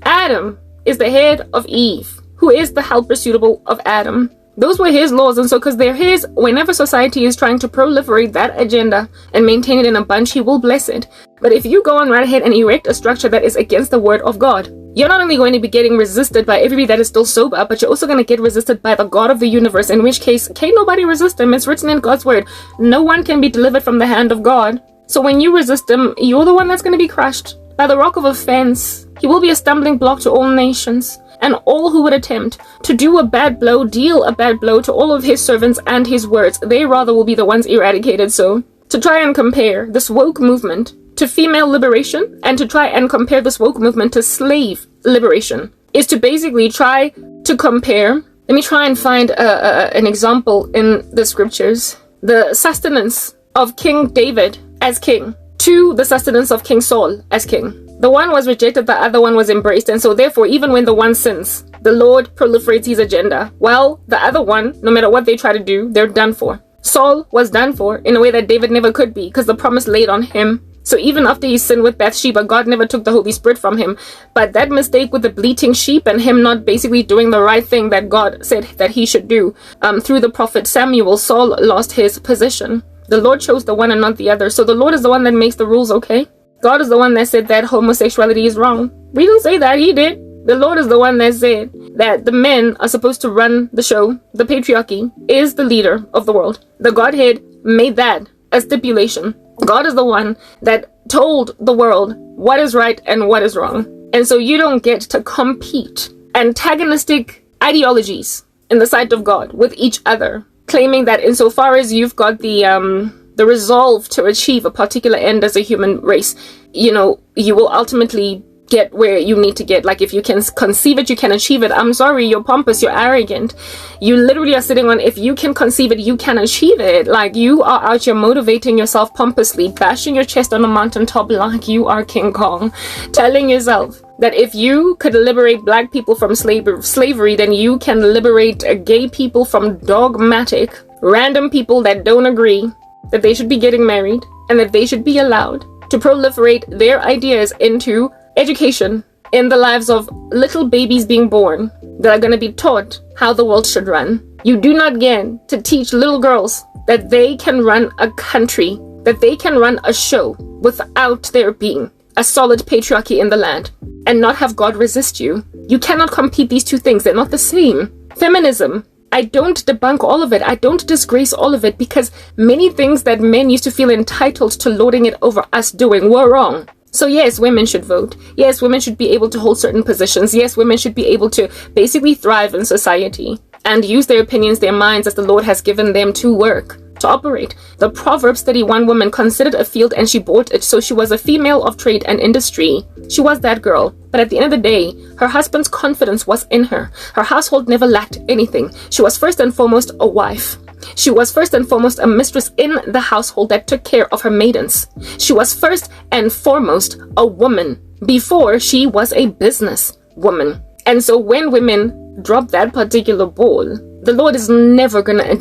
Adam is the head of Eve, who is the helper suitable of Adam. Those were his laws, and so because they're his, whenever society is trying to proliferate that agenda and maintain it in a bunch, he will bless it. But if you go on right ahead and erect a structure that is against the word of God, you're not only going to be getting resisted by everybody that is still sober, but you're also going to get resisted by the God of the universe, in which case, can't nobody resist him. It's written in God's word. No one can be delivered from the hand of God. So when you resist him, you're the one that's going to be crushed by the rock of offense. He will be a stumbling block to all nations. And all who would attempt to do a bad blow, deal a bad blow to all of his servants and his words, they rather will be the ones eradicated. So, to try and compare this woke movement to female liberation, and to try and compare this woke movement to slave liberation, is to basically try to compare. Let me try and find an example in the scriptures. The sustenance of King David as king to the sustenance of King Saul as king. The one was rejected, the other one was embraced, and so therefore, even when the one sins, the Lord proliferates his agenda. While the other one, no matter what they try to do, they're done for. Saul was done for in a way that David never could be, because the promise laid on him. So even after he sinned with Bathsheba, God never took the Holy Spirit from him. But that mistake with the bleating sheep and him not basically doing the right thing that God said that he should do, through the prophet Samuel, Saul lost his position. The Lord chose the one and not the other. So the Lord is the one that makes the rules, okay? God is the one that said that homosexuality is wrong. We don't say that, he did. The Lord is the one that said that the men are supposed to run the show. The patriarchy is the leader of the world. The Godhead made that a stipulation. God is the one that told the world what is right and what is wrong. And so you don't get to compete antagonistic ideologies in the sight of God with each other, claiming that insofar as you've got the resolve to achieve a particular end as a human race, you know, you will ultimately get where you need to get. Like, if you can conceive it, you can achieve it. I'm sorry, you're pompous, you're arrogant. You literally are sitting on, if you can conceive it, you can achieve it. Like, you are out here motivating yourself pompously, bashing your chest on a mountaintop like you are King Kong, telling yourself that if you could liberate black people from slavery, then you can liberate gay people from dogmatic, random people that don't agree that they should be getting married and that they should be allowed to proliferate their ideas into education in the lives of little babies being born that are going to be taught how the world should run. You do not get to teach little girls that they can run a country, that they can run a show without there being a solid patriarchy in the land and not have God resist you. You cannot compete these two things. They're not the same. Feminism, I don't debunk all of it. I don't disgrace all of it, because many things that men used to feel entitled to lording it over us doing were wrong. So yes, women should vote. Yes, women should be able to hold certain positions. Yes, women should be able to basically thrive in society and use their opinions, their minds, as the Lord has given them to work, to operate. The Proverbs 31 woman considered a field and she bought it, so she was a female of trade and industry. She was that girl. But at the end of the day, her husband's confidence was in her. Her household never lacked anything. She was first and foremost a wife. She was first and foremost a mistress in the household that took care of her maidens. She was first and foremost a woman before she was a business woman. And so when women drop that particular ball, the Lord is never gonna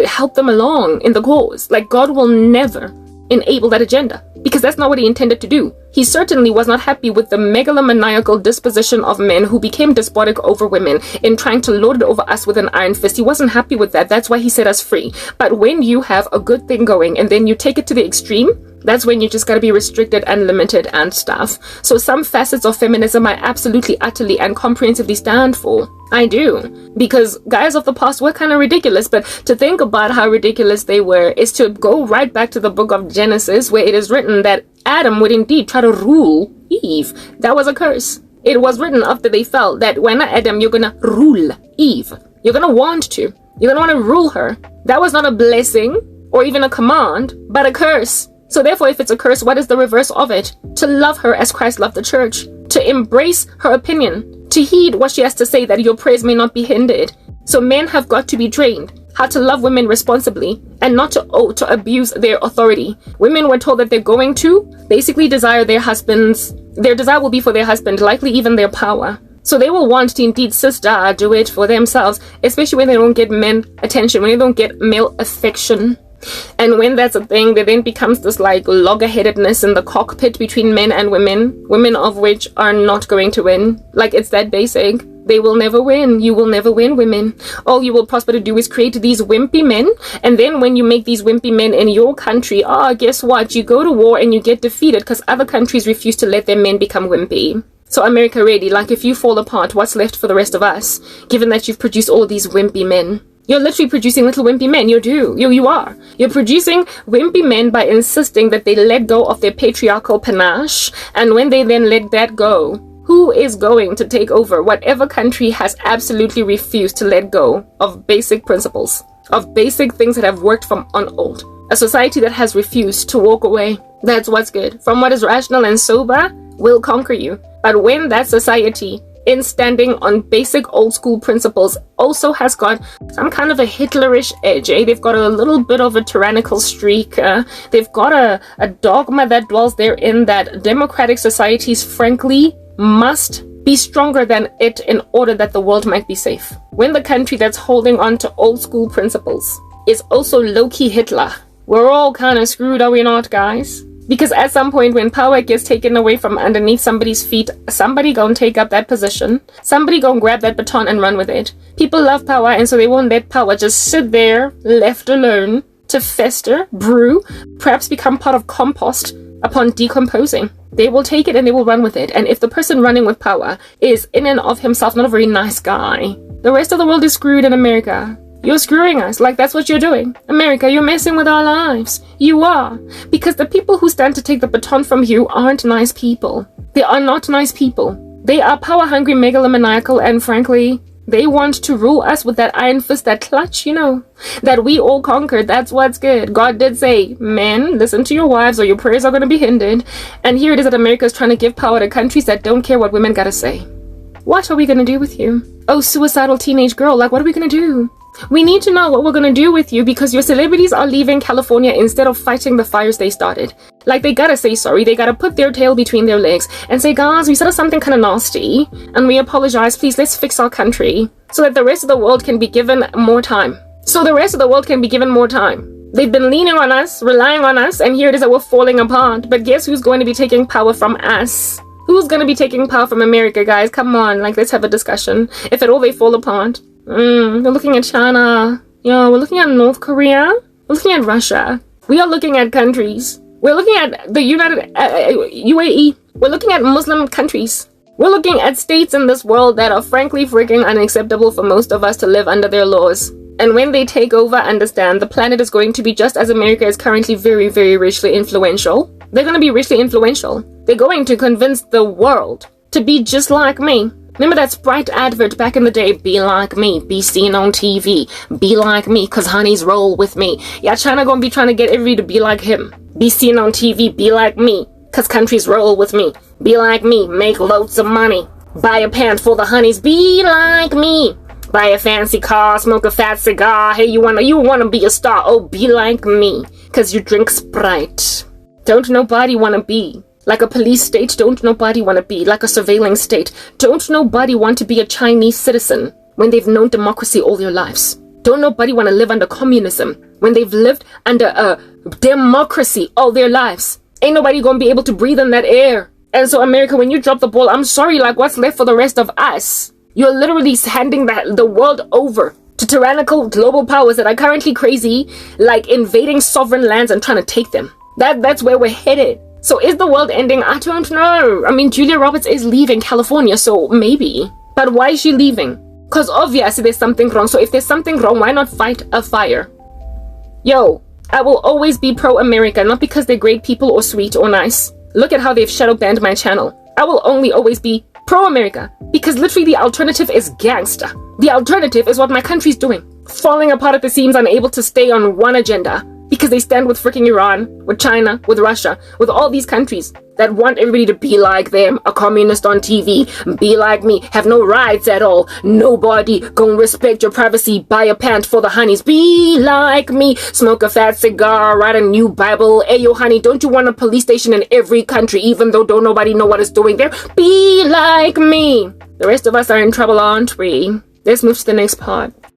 help them along in the cause. Like, God will never enable that agenda, because that's not what he intended to do. He certainly was not happy with the megalomaniacal disposition of men who became despotic over women in trying to lord it over us with an iron fist. He wasn't happy with that. That's why he set us free. But when you have a good thing going and then you take it to the extreme, that's when you just gotta be restricted and limited and stuff. So some facets of feminism I absolutely, utterly, and comprehensively stand for. I do. Because guys of the past were kind of ridiculous, but to think about how ridiculous they were is to go right back to the book of Genesis, where it is written that Adam would indeed try to rule Eve. That was a curse. It was written after they fell that when Adam, you're gonna rule Eve. You're gonna want to. You're gonna want to rule her. That was not a blessing or even a command, but a curse. So therefore, if it's a curse, what is the reverse of it? To love her as Christ loved the church. To embrace her opinion. To heed what she has to say, that your prayers may not be hindered. So men have got to be trained how to love women responsibly and not to abuse their authority. Women were told that they're going to basically desire their husbands. Their desire will be for their husband, likely even their power. So they will want to indeed sister do it for themselves, especially when they don't get men attention, when they don't get male affection. And when that's a thing, there then becomes this like loggerheadedness in the cockpit between men and women of which are not going to win. Like, it's that basic. They will never win. You will never win, women. All you will prosper to do is create these wimpy men, and then when you make these wimpy men in your country, guess what? You go to war and you get defeated because other countries refuse to let their men become wimpy. So America really, like, if you fall apart, what's left for the rest of us, given that you've produced all these wimpy men? You're literally producing little wimpy men. You are. You're producing wimpy men by insisting that they let go of their patriarchal panache, and when they then let that go, who is going to take over? Whatever country has absolutely refused to let go of basic principles, of basic things that have worked from on old. A society that has refused to walk away. That's what's good. From what is rational and sober will conquer you. But when that society, in standing on basic old school principles, also has got some kind of a Hitlerish edge, they've got a little bit of a tyrannical streak, they've got a dogma that dwells therein that democratic societies frankly must be stronger than it in order that the world might be safe. When the country that's holding on to old school principles is also low-key Hitler, we're all kind of screwed, are we not, guys? Because at some point when power gets taken away from underneath somebody's feet, somebody gonna take up that position. Somebody gonna grab that baton and run with it. People love power, and so they won't let power just sit there, left alone, to fester, brew, perhaps become part of compost upon decomposing. They will take it and they will run with it. And if the person running with power is in and of himself not a very nice guy, the rest of the world is screwed in America. You're screwing us. Like, that's what you're doing. America, you're messing with our lives. You are. Because the people who stand to take the baton from you aren't nice people. They are not nice people. They are power-hungry, megalomaniacal, and frankly, they want to rule us with that iron fist, that clutch, you know, that we all conquered. That's what's good. God did say, men, listen to your wives or your prayers are going to be hindered. And here it is that America is trying to give power to countries that don't care what women gotta say. What are we going to do with you? Oh, suicidal teenage girl, like, what are we going to do? We need to know what we're going to do with you because your celebrities are leaving California instead of fighting the fires they started. Like, they gotta say sorry. They gotta put their tail between their legs and say, guys, we said something kind of nasty and we apologize. Please, let's fix our country so that the rest of the world can be given more time. They've been leaning on us, relying on us, and here it is that we're falling apart. But guess who's going to be taking power from us? Who's going to be taking power from America, guys? Come on, like, let's have a discussion. If at all they fall apart. We're looking at China. Yeah, we're looking at North Korea. We're looking at Russia. We are looking at countries. We're looking at the UAE. We're looking at Muslim countries. We're looking at states in this world that are frankly freaking unacceptable for most of us to live under their laws. And when they take over, understand the planet is going to be just as America is currently very, very richly influential. They're going to be richly influential. They're going to convince the world to be just like me. Remember that Sprite advert back in the day? Be like me, be seen on TV, be like me, cause honeys roll with me. Yeah, China gonna be trying to get everybody to be like him. Be seen on TV, be like me, cause countries roll with me. Be like me, make loads of money. Buy a pant for the honeys, be like me. Buy a fancy car, smoke a fat cigar. Hey, you wanna be a star? Oh, be like me, cause you drink Sprite. Don't nobody wanna be like a police state. Don't nobody want to be like a surveilling state. Don't nobody want to be a Chinese citizen when they've known democracy all their lives. Don't nobody want to live under communism when they've lived under a democracy all their lives. Ain't nobody gonna be able to breathe in that air. And so America, when you drop the ball, I'm sorry, like, what's left for the rest of us? You're literally handing the world over to tyrannical global powers that are currently crazy, like invading sovereign lands and trying to take them. That's where we're headed. So is the world ending? I don't know. I mean, Julia Roberts is leaving California, so maybe. But why is she leaving? Because obviously there's something wrong. So if there's something wrong, why not fight a fire? Yo, I will always be pro-America, not because they're great people or sweet or nice. Look at how they've shadow banned my channel. I will only always be pro-America because literally the alternative is gangster. The alternative is what my country's doing. Falling apart at the seams, unable to stay on one agenda. Because they stand with freaking Iran, with China, with Russia, with all these countries that want everybody to be like them, a communist on TV, be like me, have no rights at all, nobody gonna respect your privacy, buy a pant for the honeys, be like me, smoke a fat cigar, write a new Bible, hey yo honey, don't you want a police station in every country even though don't nobody know what it's doing there, be like me. The rest of us are in trouble, aren't we? Let's move to the next part.